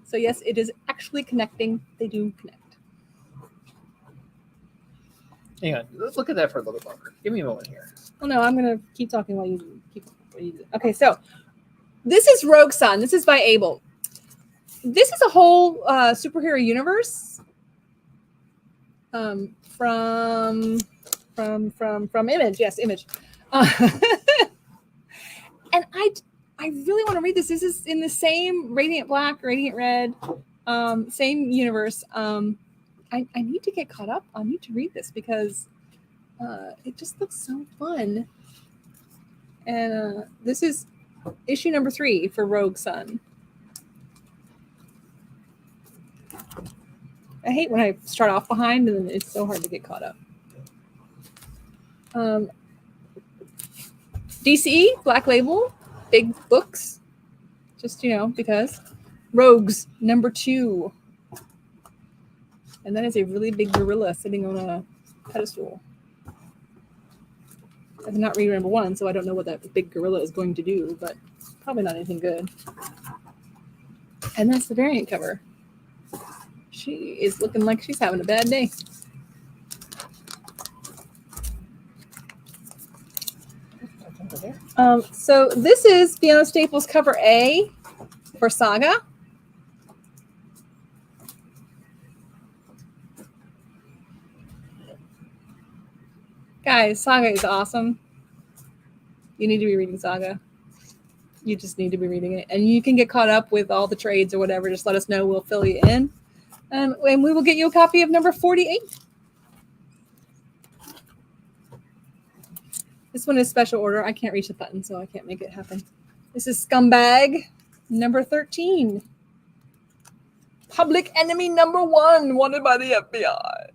So yes, it is actually connecting. They do connect. Hang on, let's look at that for a little bit longer. Give me a moment here. Oh no, I'm gonna keep talking while you keep. Okay, so this is Rogue Sun. This is by Abel. This is a whole superhero universe from Image. Yes, Image. And I really want to read this. This is in the same Radiant Black, Radiant Red, same universe. I need to get caught up. I need to read this because it just looks so fun. And this is issue number 3 for Rogue Sun. I hate when I start off behind and then it's so hard to get caught up. DCE, Black Label, big books. Just, because. Rogues, #2. And that is a really big gorilla sitting on a pedestal. I did not read #1, so I don't know what that big gorilla is going to do, but probably not anything good. And that's the variant cover. She is looking like she's having a bad day. So this is Fiona Staples cover A for Saga. Guys, Saga is awesome. You need to be reading Saga. You just need to be reading it. And you can get caught up with all the trades or whatever. Just let us know. We'll fill you in. And we will get you a copy of number 48. This one is special order. I can't reach the button, so I can't make it happen. This is Scumbag, number 13. Public Enemy #1, wanted by the FBI.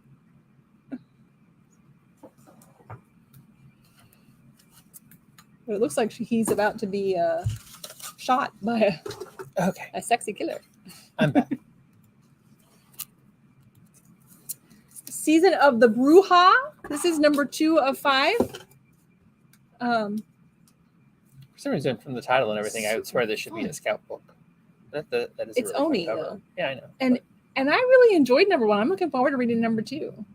But it looks like he's about to be shot by a sexy killer. I'm back. Season of the Bruja, This is number 2 of 5. For some reason, from the title and everything, I would swear this should be a scout book. That is It's a really Oni, fun cover. though. Yeah, I know. And I really enjoyed number 1. I'm looking forward to reading number 2.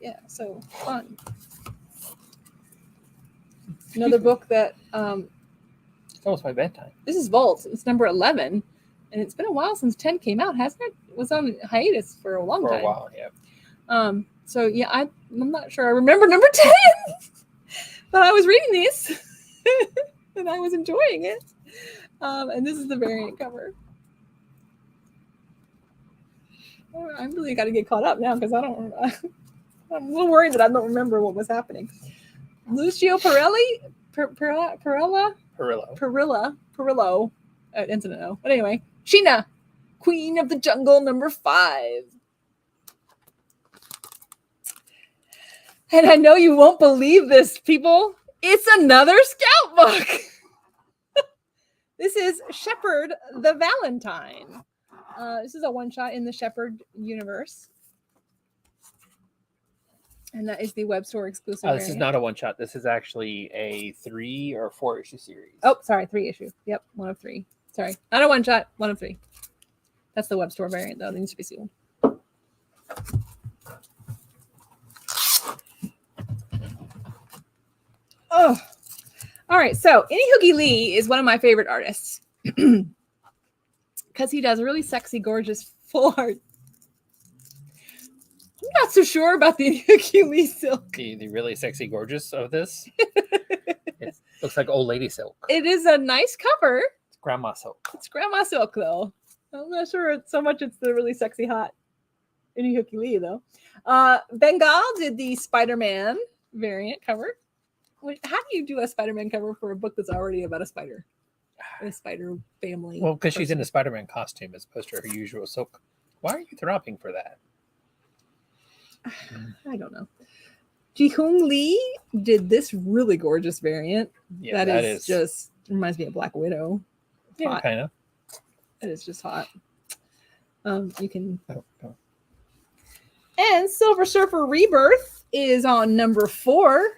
Yeah, so fun. Another book that It's almost my bedtime. this is Vault. It's number 11, and it's been a while since 10 came out, hasn't it? It was on hiatus for a long For time. a while, yeah. So yeah, I'm not sure I remember number 10, but I was reading these and I was enjoying it. And this is the variant cover. I really got to get caught up now because I'm a little worried that I don't remember what was happening. Lucio Perillo. Ends in an O. But anyway, Sheena, Queen of the Jungle, number 5. And I know you won't believe this, people. It's another scout book. This is Shepherd the Valentine. This is a one-shot in the Shepherd universe. And that is the web store exclusive. This is not a one-shot. This is actually a 3 or 4 issue series. Oh, sorry, 3 issue. Yep, 1 of 3. Sorry, not a one-shot, 1 of 3. That's the web store variant, though. It needs to be sealed. Oh, all right. So Inihoogie Lee is one of my favorite artists because he does really sexy, gorgeous full art. I'm not so sure about the Inihoogie Lee silk. The really sexy, gorgeous of this. It looks like old lady silk. It is a nice cover. It's grandma silk. It's grandma silk, though. I'm not sure it's so much. It's the really sexy, hot Inihoogie Lee, though. Bengal did the Spider-Man variant cover. How do you do a Spider-Man cover for a book that's already about a spider family? Well, because she's in a Spider-Man costume as opposed to her usual silk. Why are you throbbing for that? I don't know. Ji-Hoon Lee did this really gorgeous variant. Yeah, that is just reminds me of Black Widow. Yeah, kind of. It is just hot. You can. Oh. And Silver Surfer Rebirth is on number 4.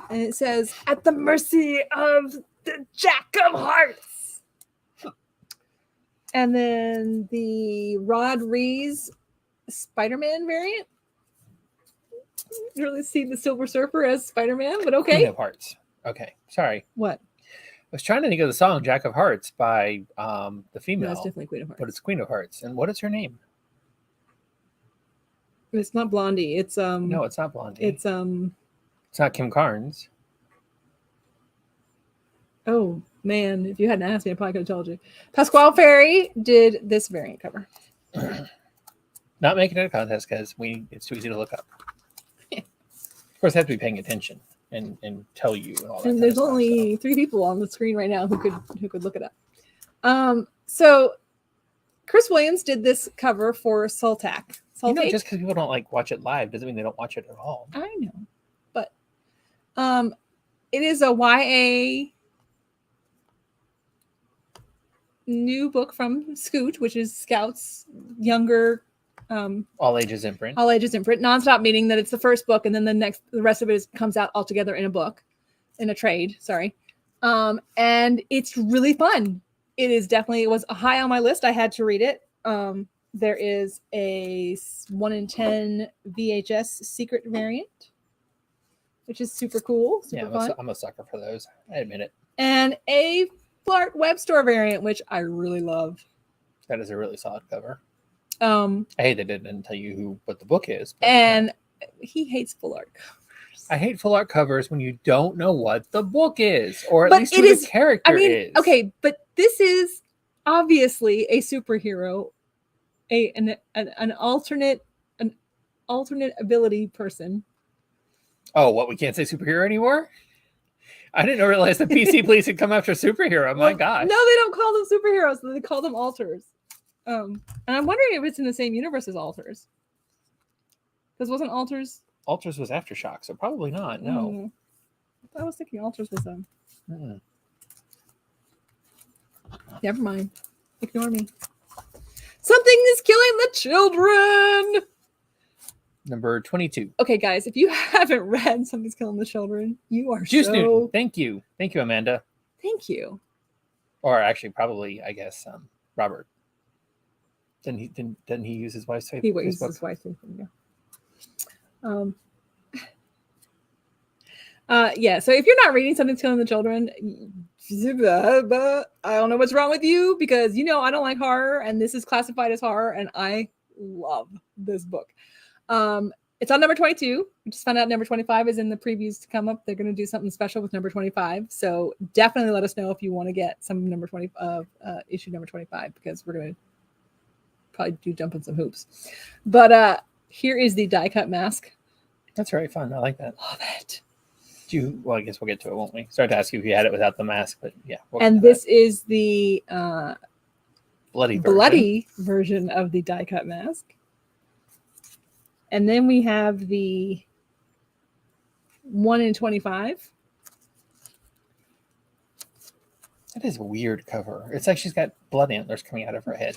And it says, "At the mercy of the Jack of Hearts." And then the Rod Rees Spider-Man variant. You really see the Silver Surfer as Spider-Man, but okay. Queen of Hearts. Okay, sorry. What? I was trying to think of the song "Jack of Hearts" by the female. No, it's definitely Queen of Hearts. But it's Queen of Hearts. And what is her name? It's not Blondie. It's No, it's not Blondie. It's not Kim Carnes. Oh man, if you hadn't asked me, I probably could have told you. Pasqual Ferry did this variant cover. Not making it a contest because it's too easy to look up. Of course, I have to be paying attention and tell you. And all that And there's only 3 people on the screen right now who could look it up. So Chris Williams did this cover for Sultak. Just because people don't watch it live doesn't mean they don't watch it at all. I know, but it is a YA new book from Scoot, which is Scout's younger All ages imprint. Nonstop, meaning that it's the first book, and then the rest of it comes out all together in a trade. Sorry, and it's really fun. It was high on my list. I had to read it. There is a 1 in 10 VHS secret variant, which is super cool. Super fun. I'm a sucker for those. I admit it. And a Flart web store variant, which I really love. That is a really solid cover. I hate that it didn't tell you what the book is. And he hates full art covers. I hate full art covers when you don't know what the book is, or at least who the character is. Okay, but this is obviously a superhero, an alternate ability person. Oh, what? We can't say superhero anymore? I didn't realize the PC police had come after superhero. My gosh. No, they don't call them superheroes. They call them alters. And I'm wondering if it's in the same universe as alters. Because wasn't alters? Alters was Aftershock, so probably not. No. I was thinking alters was them. Never mind. Ignore me. Something is killing the children. Number 22. Okay, guys, if you haven't read Something's Killing the Children, you are Juice so... Newton. Thank you, Amanda. Thank you. Or actually, probably, I guess, Robert. Didn't he use his wife's favorite? He uses his wife's favorite. Yeah. So if you're not reading Something's Killing the Children, I don't know what's wrong with you, because I don't like horror, and this is classified as horror, and I love this book. It's on number 22. We just found out number 25 is in the previews to come up. They're going to do something special with number 25. So definitely let us know if you want to get some number 20 issue number 25, because we're going to probably do jumping some hoops. But here is the die cut mask. That's very fun. I like that. Love it. Well, I guess we'll get to it, won't we? Sorry to ask you if you had it without the mask, but yeah. And this is the bloody version of the die cut mask. And then we have the 1 in 25. That is a weird cover. It's like she's got blood antlers coming out of her head.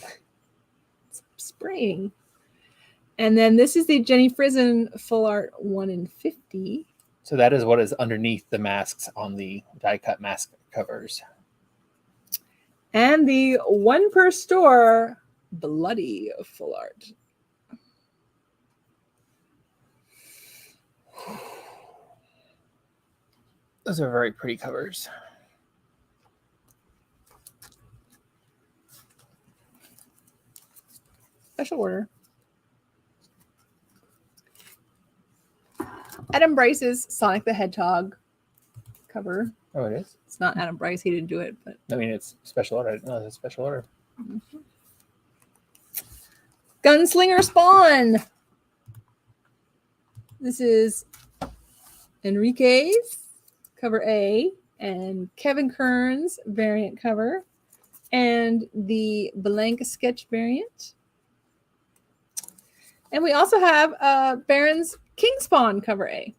It's spraying. And then this is the Jenny Frison full art 1 in 50. So that is what is underneath the masks on the die cut mask covers. And the 1 per store bloody full art. Those are very pretty covers. Special order. Adam Bryce's Sonic the Hedgehog cover. Oh, it is? It's not Adam Bryce. He didn't do it, but I mean, it's special order. No, it's a special order. Mm-hmm. Gunslinger Spawn. This is Enrique's cover A and Kevin Kern's variant cover and the blank sketch variant. And we also have Baron's King Spawn cover A.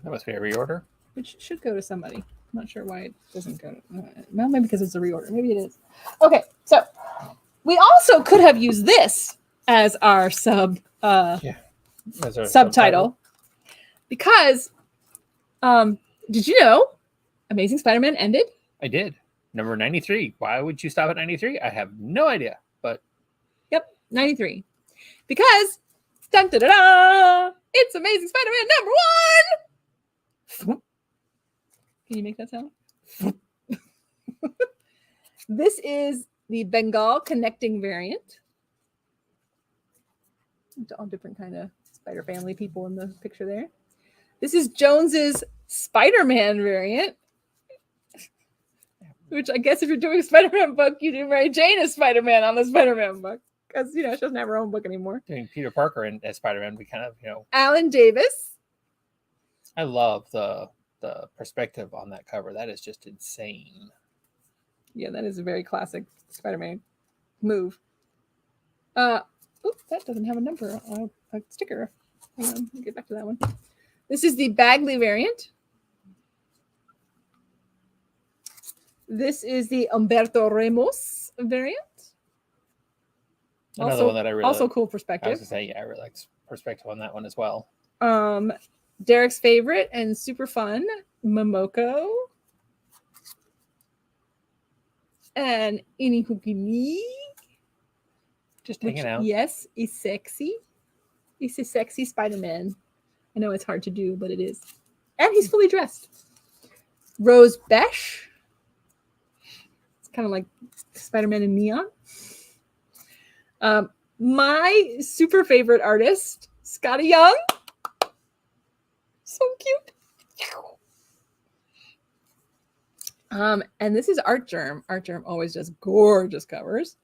That must be a reorder. Which should go to somebody. I'm not sure why it doesn't go. Well, maybe because it's a reorder. Maybe it is. Okay, so we also could have used this as our subtitle. Because, did you know Amazing Spider-Man ended? I did. Number 93. Why would you stop at 93? I have no idea. But yep, 93. Because, dun, da, da, da, it's Amazing Spider-Man number 1. Can you make that sound? This is the Bengal connecting variant. All different kind of Spider family people in the picture there. This is Jones's Spider-Man variant, which I guess if you're doing a Spider-Man book, you do Mary Jane as Spider-Man on the Spider-Man book, because she doesn't have her own book anymore. Doing Peter Parker as Spider-Man, we kind of Alan Davis. I love the perspective on that cover. That is just insane. Yeah, that is a very classic Spider-Man move. That doesn't have a number, a sticker. Hang on, I'll get back to that one. This is the Bagley variant. This is the Umberto Ramos variant. Another one that I really also like. cool I perspective. was going to say, yeah, I really like perspective on that one as well. Derek's favorite and super fun, Momoko. And Inihukini. Just hanging out. Yes, is sexy. He's a sexy Spider-Man. I know it's hard to do, but it is. And he's fully dressed. Rose Besh. It's kind of like Spider-Man in neon. My super favorite artist, Scotty Young. So cute. And this is Art Germ. Art Germ always does gorgeous covers.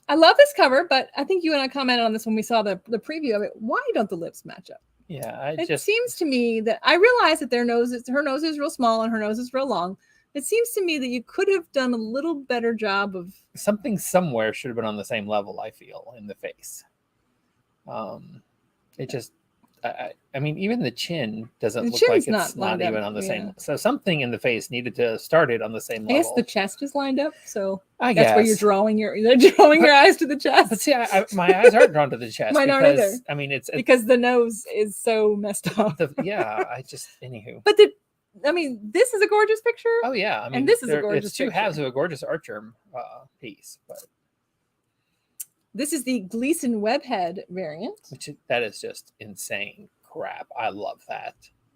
I love this cover, but I think you and I commented on this when we saw the preview of it. Why don't the lips match up? Yeah, It seems to me that I realize that her nose is real small and her nose is real long. It seems to me that you could have done a little better job of something somewhere should have been on the same level, I feel, in the face. The I mean, even the chin doesn't The look like chin's it's not not lined even up, on the yeah. same. So something in the face needed to start it on the same I guess level. the chest is lined up, so I that's guess. where you're drawing your eyes to the chest. But see, my eyes aren't drawn to the chest Mine aren't because either. I mean it's Because the nose is so messed up. I just anywho. But this is a gorgeous picture. Oh yeah, I mean this is a gorgeous it's two picture. halves of a gorgeous archer piece, but This is the Gleason webhead variant. that is just insane crap. I love that.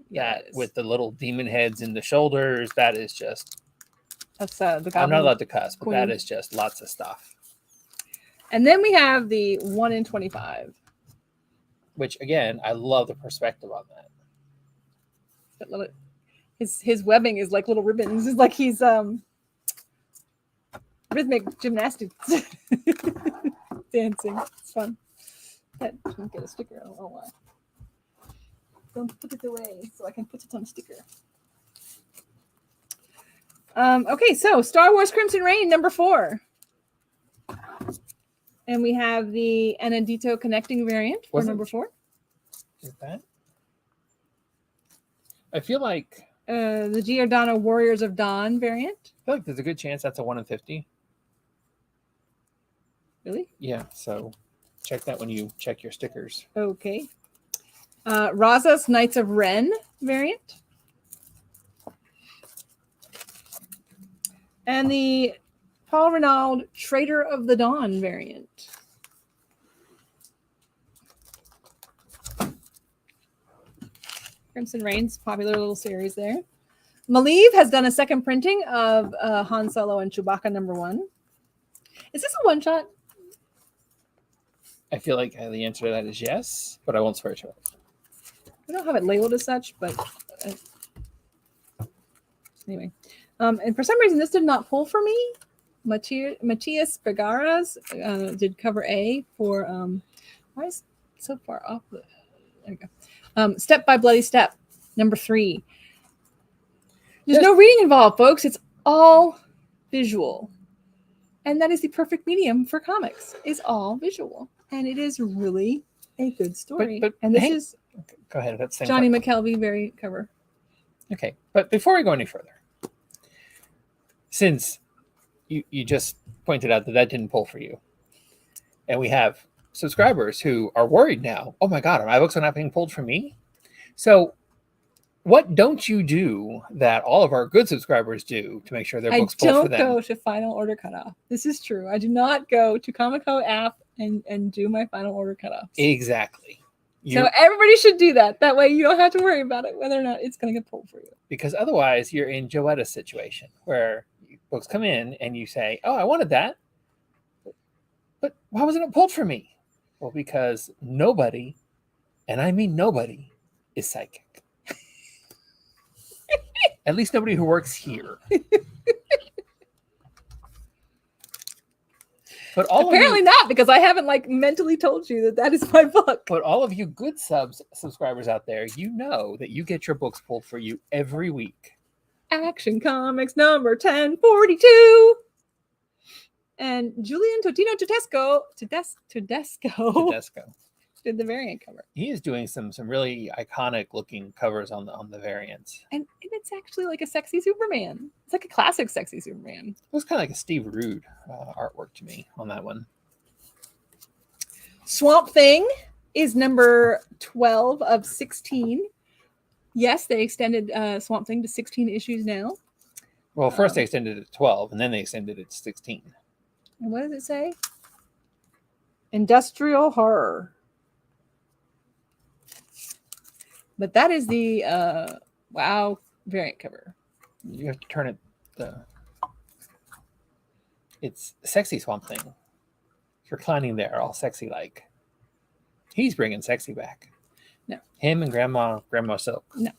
Yeah, That with the little demon heads in the shoulders, that is just. That's the I'm Goblin not allowed to cuss, but Queen. that is just lots of stuff. And then we have the 1 in 25. Which again, I love the perspective on that. That little, his webbing is like little ribbons. It's like he's rhythmic gymnastics dancing. It's fun. That didn't get a sticker. I don't know why. Don't put it away so I can put it on a sticker. Okay, so Star Wars Crimson Reign number 4. And we have the Anandito connecting variant for number 4. Is that? I feel like The Giordano Warriors of Dawn variant. there's a good chance that's a 1 in 50. Really? Yeah, so check that when you check your stickers. Okay. Raza's Knights of Ren variant. And the Paul Renaud Traitor of the Dawn variant. Crimson Reign's popular little series there. Malieve has done a second printing of Han Solo and Chewbacca number 1. Is this a one-shot? I feel like the answer to that is yes, but I won't swear to it. I don't have it labeled as such, but anyway. And for some reason, this did not pull for me. Matias Bergaras did cover A for why is it so far off? There we go. Step by Bloody Step, number 3. There's no reading involved, folks. It's all visual. And that is the perfect medium for comics. It's all visual. And it is really a good story. But and this is go ahead. That's the same Johnny part. McKelvey very cover. Okay, but before we go any further, since you just pointed out that didn't pull for you, and we have subscribers who are worried now, oh my God, are my books not being pulled for me? So what don't you do that all of our good subscribers do to make sure their books pull for them? I don't go to final order cutoff. This is true. I do not go to Comico app and do my final order cutoffs. Exactly. So everybody should do that. That way you don't have to worry about it, whether or not it's going to get pulled for you. Because otherwise you're in Joetta's situation where books come in and you say, oh, I wanted that. But why wasn't it pulled for me? Well, because nobody, and I mean nobody, is psychic. At least nobody who works here. But apparently not, because I haven't mentally told you that is my book. But all of you good subscribers out there, you know that you get your books pulled for you every week. Action Comics number 1042. And Julian Totino Tedesco did the variant cover. He is doing some really iconic looking covers on the variants. And it's actually like a sexy Superman. It's like a classic sexy Superman. It was kind of like a Steve Rude artwork to me on that one. Swamp Thing is number 12 of 16. Yes, they extended Swamp Thing to 16 issues now. Well, first they extended it to 12, and then they extended it to 16. And what does it say? Industrial horror. But that is the WoW variant cover. You have to turn it. It's sexy Swamp Thing. Reclining there, all sexy like. He's bringing sexy back. No. Him and Grandma Silk. No.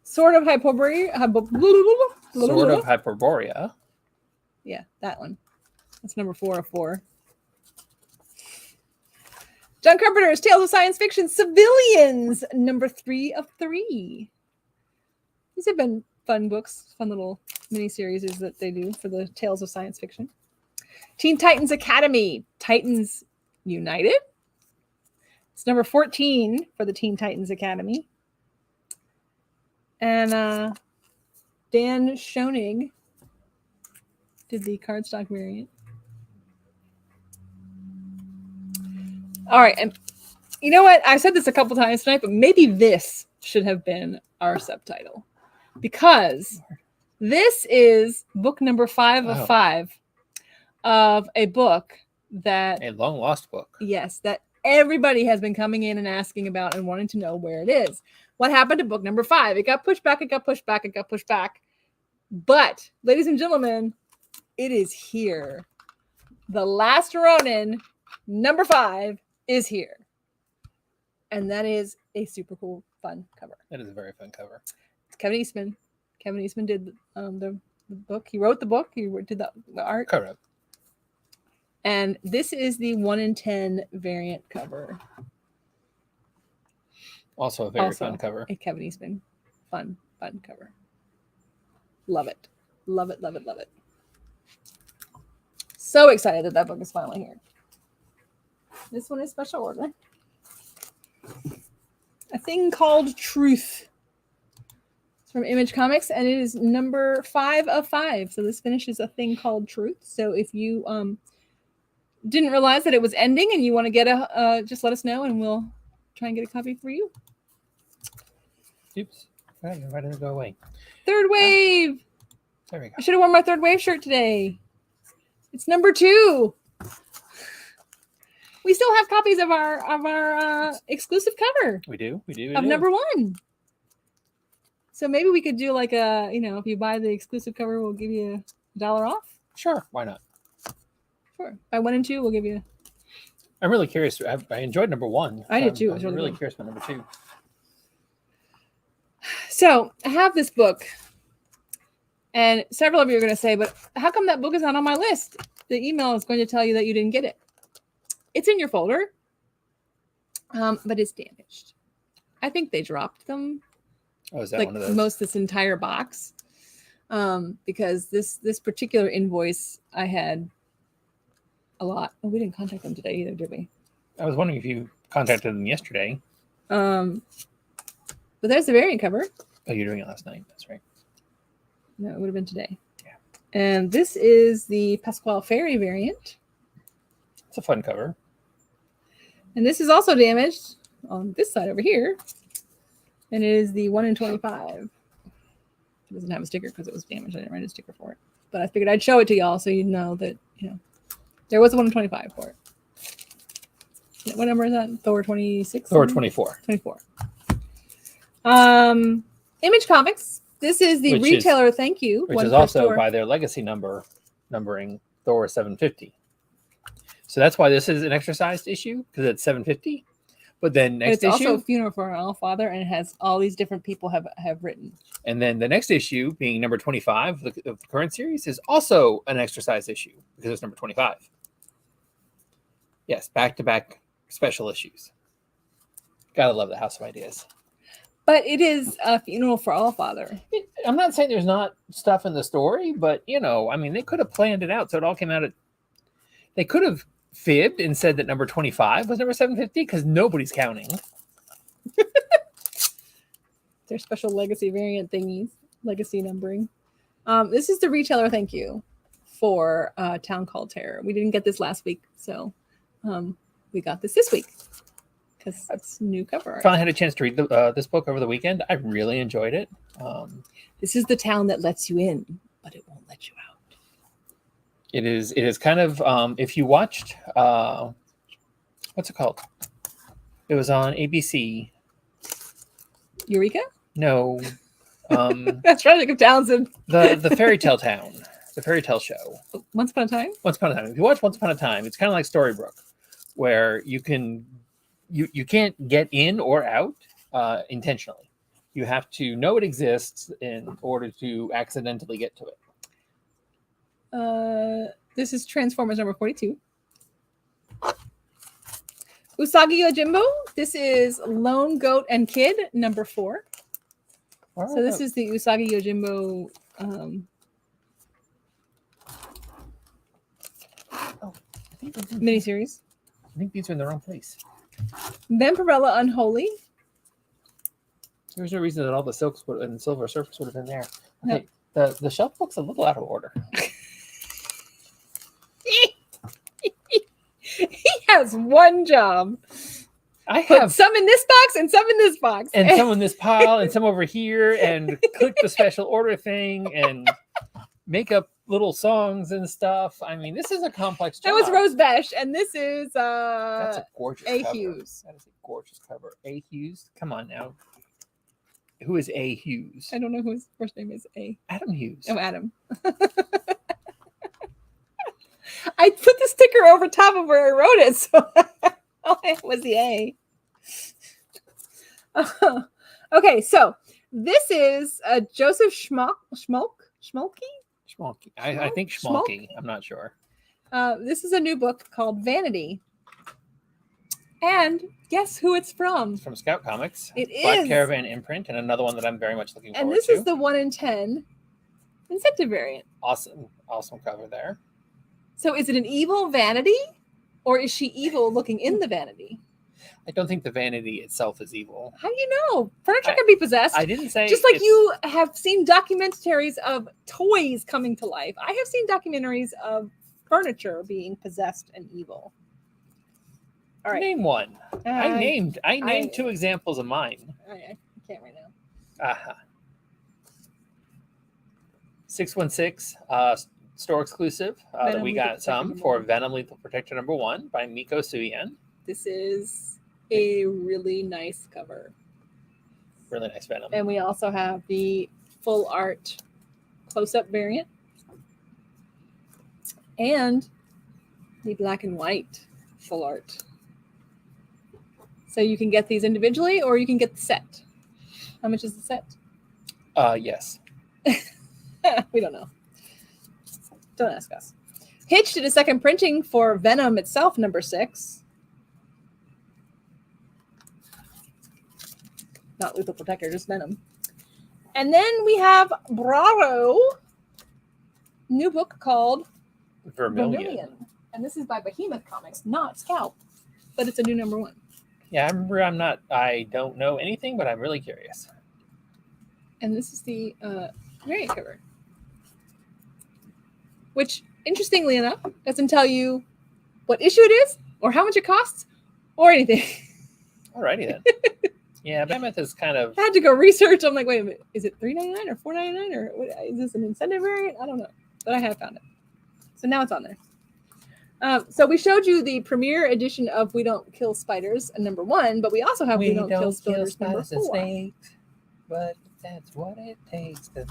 Sword of Hyperborea. Sword of Hyperborea. Yeah, that one. That's number 4 of 4. John Carpenter's Tales of Science Fiction Civilians, number 3 of 3. These have been fun books, fun little mini-series that they do for the Tales of Science Fiction. Teen Titans Academy, Titans United. It's number 14 for the Teen Titans Academy. And Dan Schoening did the cardstock variant. All right, and you know what? I said this a couple times tonight, but maybe this should have been our subtitle, because this is book number 5 of 5 of a book that A long lost book. Yes, that everybody has been coming in and asking about and wanting to know where it is. What happened to book number 5? It got pushed back, it got pushed back, it got pushed back. But, ladies and gentlemen, it is here. The Last Ronin, number 5, is here. And that is a super cool, fun cover. That is a very fun cover. It's Kevin Eastman. Kevin Eastman did the book. He wrote the book. He did the art. Correct. And this is the 1 in 10 variant cover. Also a very fun cover. A Kevin Eastman fun cover. Love it. Love it, love it, love it. So excited that book is finally here. This one is special order. A Thing Called Truth. It's from Image Comics, and it is number 5 of 5. So this finishes A Thing Called Truth. So if you didn't realize that it was ending and you want to get just let us know and we'll try and get a copy for you. Oops. Why did it go away? Third Wave. There we go. I should have worn my Third Wave shirt today. It's number 2. We still have copies of our exclusive cover. We do. Of number 1. So maybe we could do like a, if you buy the exclusive cover, we'll give you $1 off. Sure. Why not? Sure. By 1 and 2, we'll give you. I'm really curious. I enjoyed number 1. I did too. I'm really curious about number 2. So I have this book, and several of you are going to say, but how come that book is not on my list? The email is going to tell you that you didn't get it. It's in your folder, but it's damaged. I think they dropped them. Oh, is that like one of those? Most this entire box, because this particular invoice I had a lot. Oh, we didn't contact them today either, did we? I was wondering if you contacted them yesterday. But there's the variant cover. Oh, you're doing it last night. That's right. No, it would have been today. Yeah. And this is the Pasqual Fairy variant. It's a fun cover. And this is also damaged on this side over here. And it is the 1 in 25. It doesn't have a sticker because it was damaged. I didn't write a sticker for it. But I figured I'd show it to y'all so you know that, there was a 1 in 25 for it. What number is that? Thor 26? Thor 24. 24. Image Comics. This is the retailer thank you. Which is also by their legacy numbering Thor 750. So that's why this is an exercised issue, because it's 750. But then next issue, it's also Funeral for an All-Father, and it has all these different people have written. And then the next issue, being number 25 of the current series, is also an exercise issue because it's number 25. Yes, back-to-back special issues. Gotta love the House of Ideas. But it is a Funeral for All-Father. I'm not saying there's not stuff in the story, but, they could have planned it out so it all came out they could have fibbed and said that number 25 was number 750 because nobody's counting. Their special legacy variant thingies, legacy numbering. This is the retailer thank you for Town Called Terror. We didn't get this last week, so we got this week because it's new cover art. Finally had a chance to read this book over the weekend. I really enjoyed it. This is the town that lets you in, but it won't let you out. It is kind of if you watched what's it called? It was on ABC. Eureka? No. That's Tragic of Townsend. The Fairy Tale Town. The Fairy Tale Show. Once Upon a Time? Once Upon a Time. If you watch Once Upon a Time, it's kind of like Storybrooke, where you can't get in or out intentionally. You have to know it exists in order to accidentally get to it. This is Transformers number 42. Usagi Yojimbo. This is Lone Goat and Kid number 4. So this is the Usagi Yojimbo. Miniseries. I think these are in the wrong place. Barbarella Unholy. There's no reason that all the silks and silver surface would have been there. Okay, the shelf looks a little out of order. He has one job. I Put have some in this box and some in this box. and some in this pile and some over here, and click the special order thing and make up little songs and stuff. I mean, this is a complex job. That was Rose Besh, and this is That's a gorgeous A. cover. Hughes. That is a gorgeous cover. A. Hughes? Come on now. Who is A. Hughes? I don't know who his first name is. Adam Hughes. Oh, Adam. I put the sticker over top of where I wrote it, so all I had was the A. Okay, so this is Joseph Schmalke. Schmalky. I think Schmalky. I'm not sure. This is a new book called Vanity. And guess who it's from? It's from Scout Comics. It Black is. Caravan imprint, and another one that I'm very much looking forward And to. this is the 1 in 10 incentive variant. Awesome cover there. So is it an evil vanity? Or is she evil looking in the vanity? I don't think the vanity itself is evil. How do you know? Furniture can be possessed. I didn't say Just like it's- you have seen documentaries of toys coming to life, I have seen documentaries of furniture being possessed and evil. All right. Name one. I named I- 2 examples of mine. I can't right now. Uh-huh. 616 store exclusive that Venom we Lethal got some Protector for #1. Venom Lethal Protector #1 by Miko Suyen. This is a really nice cover. Really nice Venom. And we also have the full art close-up variant. And the black and white full art. So you can get these individually or you can get the set. How much is the set? Yes. We don't know. Don't ask us. Hitch did a second printing for Venom itself, #6. Not Lethal Protector, just Venom. And then we have Bravo, new book called Vermilion. And this is by Behemoth Comics, not Scout, but it's a new #1. Yeah, I don't know anything, but I'm really curious. And this is the variant cover, which, interestingly enough, doesn't tell you what issue it is or how much it costs or anything. Alrighty then. Yeah, Behemoth is kind of... I had to go research. I'm like, wait a minute, is it $3.99 or $4.99 or what, is this an incentive variant? I don't know, but I have found it. So now it's on there. So we showed you the premiere edition of We Don't Kill Spiders #1, but we also have We Don't Kill Spiders and #4. snakes, but that's what it takes to...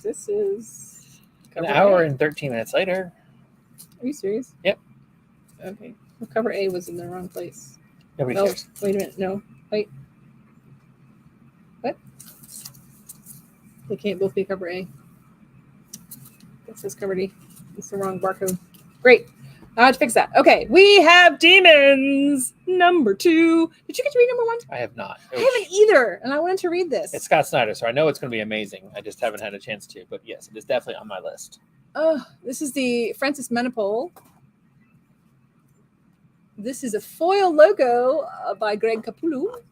This is An cover hour A. and 13 minutes later. Are you serious? Yep. Okay. Well, cover A was in the wrong place. Nobody Oh, cares. wait a minute. No. Wait. What? They can't both be cover A. This is cover D. It's the wrong barcode. Great. I have to fix that. Okay. We have Demons #2. Did you get to read #1? I have not. I haven't either. And I wanted to read this. It's Scott Snyder, so I know it's going to be amazing. I just haven't had a chance to. But yes, it is definitely on my list. This is the Francis Menopole. This is a foil logo by Greg Capullo.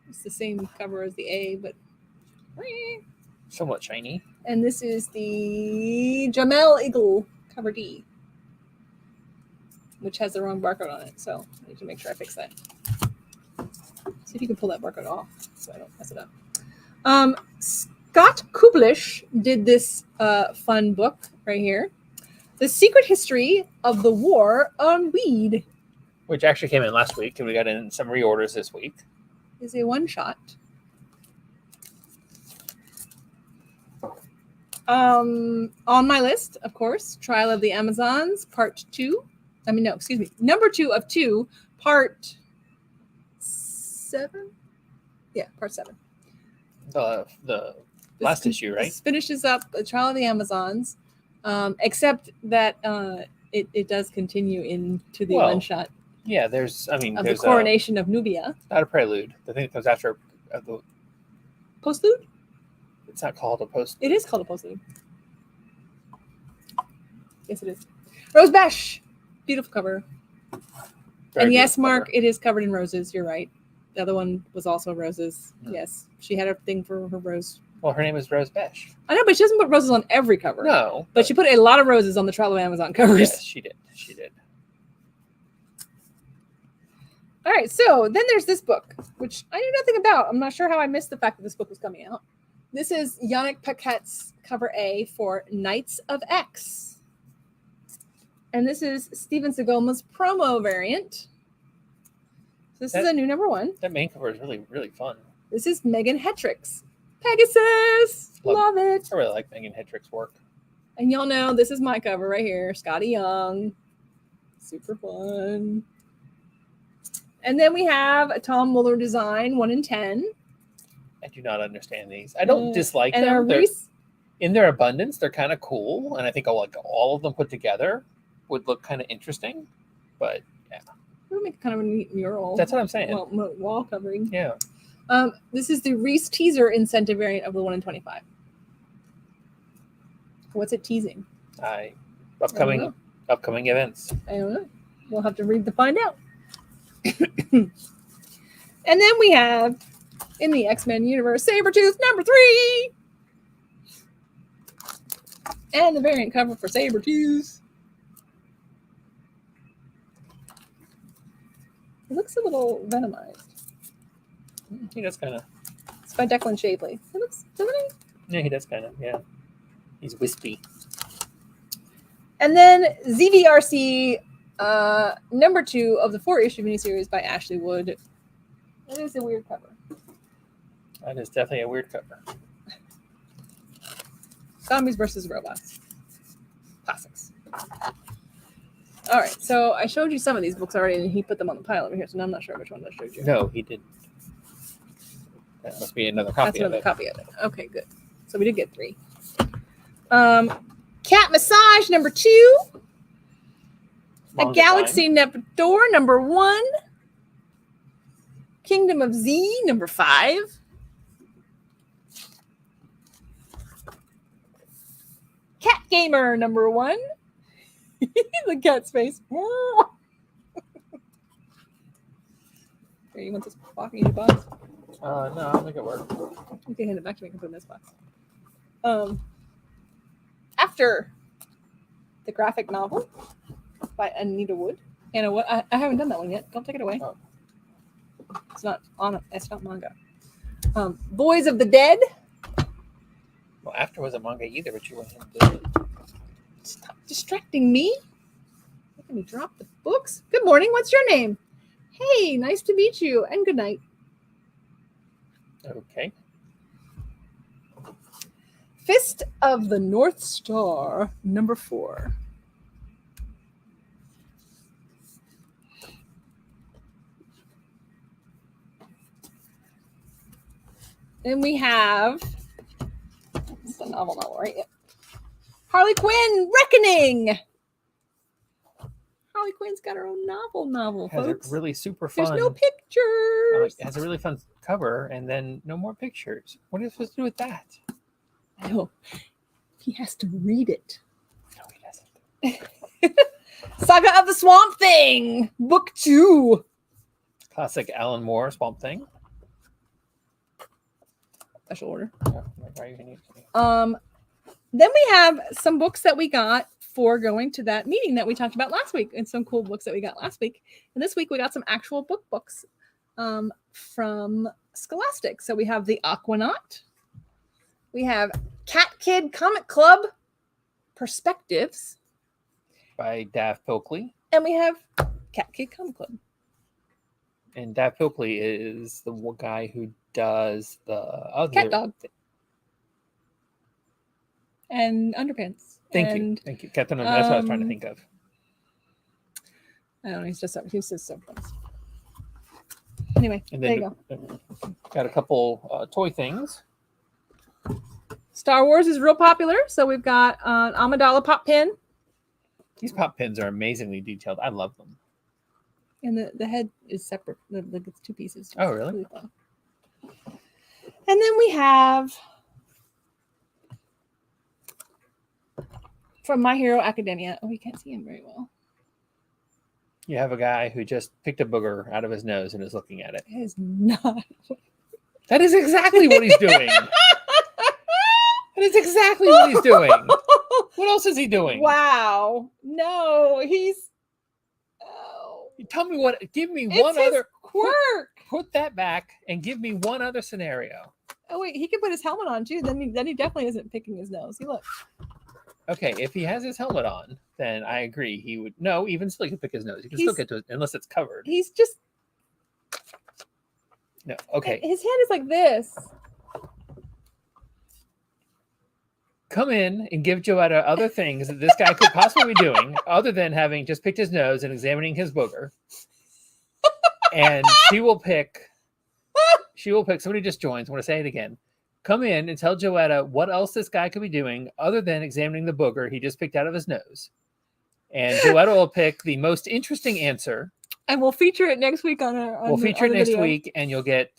It's the same cover as the A, but... Somewhat shiny. And this is the Jamel Eagle cover D, which has the wrong barcode on it. So I need to make sure I fix that. See if you can pull that barcode off so I don't mess it up. Scott Kublish did this fun book right here. The Secret History of the War on Weed Which actually came in last week, and we got in some reorders this week. is a one-shot. On my list, of course, Trial of the Amazons, Part 2. I mean, no, excuse me. #2 of 2, Part 7? Yeah, Part 7. The last issue, right? This finishes up the Trial of the Amazons, except that it does continue into the Well, one-shot Yeah, there's of the there's coronation of Nubia. not a prelude. The thing that comes after the Postlude? it's not called a post. It is called a postlude. Yes, it is. Rose Bash. Beautiful cover. Very And yes, beautiful Mark, cover. it is covered in roses. You're right. The other one was also roses. Mm. Yes. She had a thing for her rose. Well, her name is Rose Besh. I know, but she doesn't put roses on every cover. No. But she put a lot of roses on the Travel of Amazon covers. Yes, she did. She did. All right, so then there's this book, which I knew nothing about. I'm not sure how I missed the fact that this book was coming out. This is Yannick Paquette's cover A for Knights of X. And this is Steven Segoma's promo variant. So this is a new number 1. That main cover is really, really fun. This is Megan Hetrick's Pegasus. Love it. I really like Megan Hetrick's work. And y'all know this is my cover right here, Scotty Young. Super fun. And then we have a Tom Muller design, 1 in 10. I do not understand these. I don't dislike And them. a They're, Reese. in their abundance, they're kind of cool, and I think all of them put together would look kind of interesting. But yeah, We'll make kind of a neat mural. that's what I'm saying. Wall covering. Yeah. This is the Reese teaser incentive variant of the 1 in 25. What's it teasing? Upcoming events. I don't know. We'll have to read to find out. And then we have in the X-Men universe Sabretooth number 3. And the variant cover for Sabretooth. It looks a little venomized. He does kind of. It's by Declan Shapley. It looks, doesn't it? Yeah, he does kind of. Yeah. He's wispy. And then ZVRC number 2 of the 4-issue miniseries by Ashley Wood. It is a weird cover. That is definitely a weird cover. Zombies versus robots. Classics. All right, so I showed you some of these books already, and he put them on the pile over here, so now I'm not sure which one I showed you. No, he didn't. That must be another That's copy of another it. copy of it. Okay, good. So we did get 3. Cat Massage number 2. Long A Galaxy Door number 1. Kingdom of Z number 5. Cat Gamer number 1. The cat's face. Here, you want this walking in your box? No, I'll make it work. You can hand it back to me and put it in this box. After the graphic novel by Anita Wood. Anna Wood. I haven't done that one yet. Don't take it away. Oh. It's not manga. Boys of the Dead. Well, After wasn't manga either, but you went ahead and did it. Stop distracting me. Making me drop the books. Good morning. What's your name? Hey, nice to meet you. And good night. Okay. Fist of the North Star, number 4. Then we have, it's a novel, right? Yeah. Harley Quinn, Reckoning. Harley Quinn's got her own novel, Has folks. a really super fun. There's no pictures. It has a really fun cover, and then no more pictures. What are you supposed to do with that? I know. He has to read it. No, he doesn't. Saga of the Swamp Thing, book 2. Classic Alan Moore Swamp Thing. Special order. Yeah, why are you gonna- Then we have some books that we got for going to that meeting that we talked about last week, and some cool books that we got last week. And this week we got some actual books from Scholastic. So we have the Aquanaut. We have Cat Kid Comic Club Perspectives. By Dav Pilkley. And we have Cat Kid Comic Club. And Dav Pilkley is the guy who does the other Cat Dog. And Underpants. Thank you. Captain. That's what I was trying to think of. I don't know. He's just so fun. Anyway, And there then you go. Got a couple toy things. Star Wars is real popular. So we've got an Amidala pop pin. These pop pins are amazingly detailed. I love them. And the head is separate. Like it's 2 pieces. Oh, really? Fun. And then we have from My Hero Academia. Oh, you can't see him very well. You have a guy who just picked a booger out of his nose and is looking at it. It is not. That is exactly what he's doing. That is exactly what he's doing. What else is he doing? Wow. No, he's. Oh. Tell me what. Give me It's one his other quirk. Put that back and give me one other scenario. Oh wait, he can put his helmet on too. Then he definitely isn't picking his nose. See, look. Okay, if he has his helmet on, then I agree. He would no, even still he can pick his nose. He can still get to it unless it's covered. He's just No, okay. his hand is like this. Come in and give Joetta other things that this guy could possibly be doing, other than having just picked his nose and examining his booger. And she will pick. Somebody just joins. I want to say it again. Come in and tell Joetta what else this guy could be doing other than examining the booger he just picked out of his nose. And Joetta will pick the most interesting answer. And we'll feature it next week on our. We'll feature it next week, and you'll get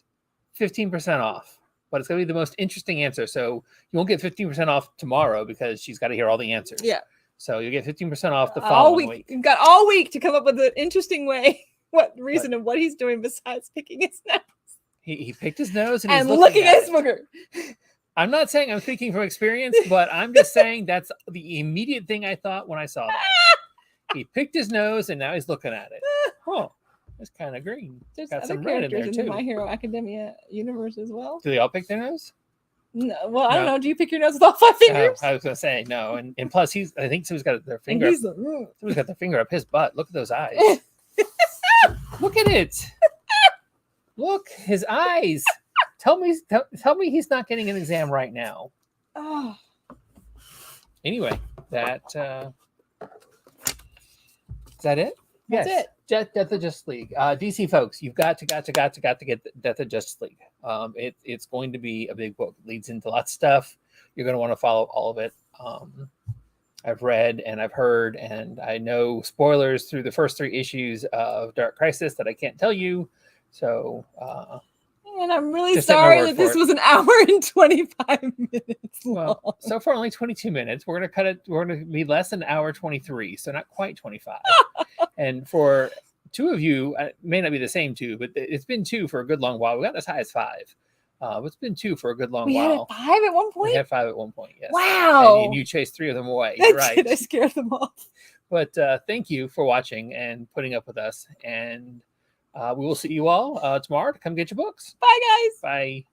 15% off. But it's going to be the most interesting answer. So you won't get 15% off tomorrow because she's got to hear all the answers. Yeah. So you'll get 15% off the following week. You've got all week to come up with an interesting way, of what he's doing besides picking his nose. He picked his nose and And he's looking at his it. booger. I'm not saying I'm speaking from experience, but I'm just saying that's the immediate thing I thought when I saw that. He picked his nose and now he's looking at it. Oh, it's kind of green. There's got other some red in characters there in too. the My Hero Academia universe as well. Do they all pick their nose? No, well, I don't No. know. Do you pick your nose with all 5 fingers? I was going to say no. And plus, I think someone's got their And finger. he's like, "Ugh." Someone's got their finger up his butt. Look at those eyes. Look at it. Look, his eyes. Tell me he's not getting an exam right now. Oh, Anyway, that is that it? That's it. Death of Justice League. DC folks, you've got to get Death of Justice League. It's going to be a big book. It leads into lots of stuff. You're going to want to follow all of it. I've read and I've heard and I know spoilers through the first 3 issues of Dark Crisis that I can't tell you. So and I'm really Just take my sorry word that for this it. was an hour and 25 minutes long. well, so far only 22 minutes. We're going to cut it. We're going to be less than an hour 23, so not quite 25. And for 2 of you, it may not be the same 2, but it's been 2 for a good long while. We got as high as 5. It's been 2 for a good long We while. had 5 at one We point? had 5 at one point, yes. Wow. And you chased 3 of them away. I You're right. did. I scared them off. But thank you for watching and putting up with us. And we will see you all tomorrow to come get your books. Bye, guys. Bye.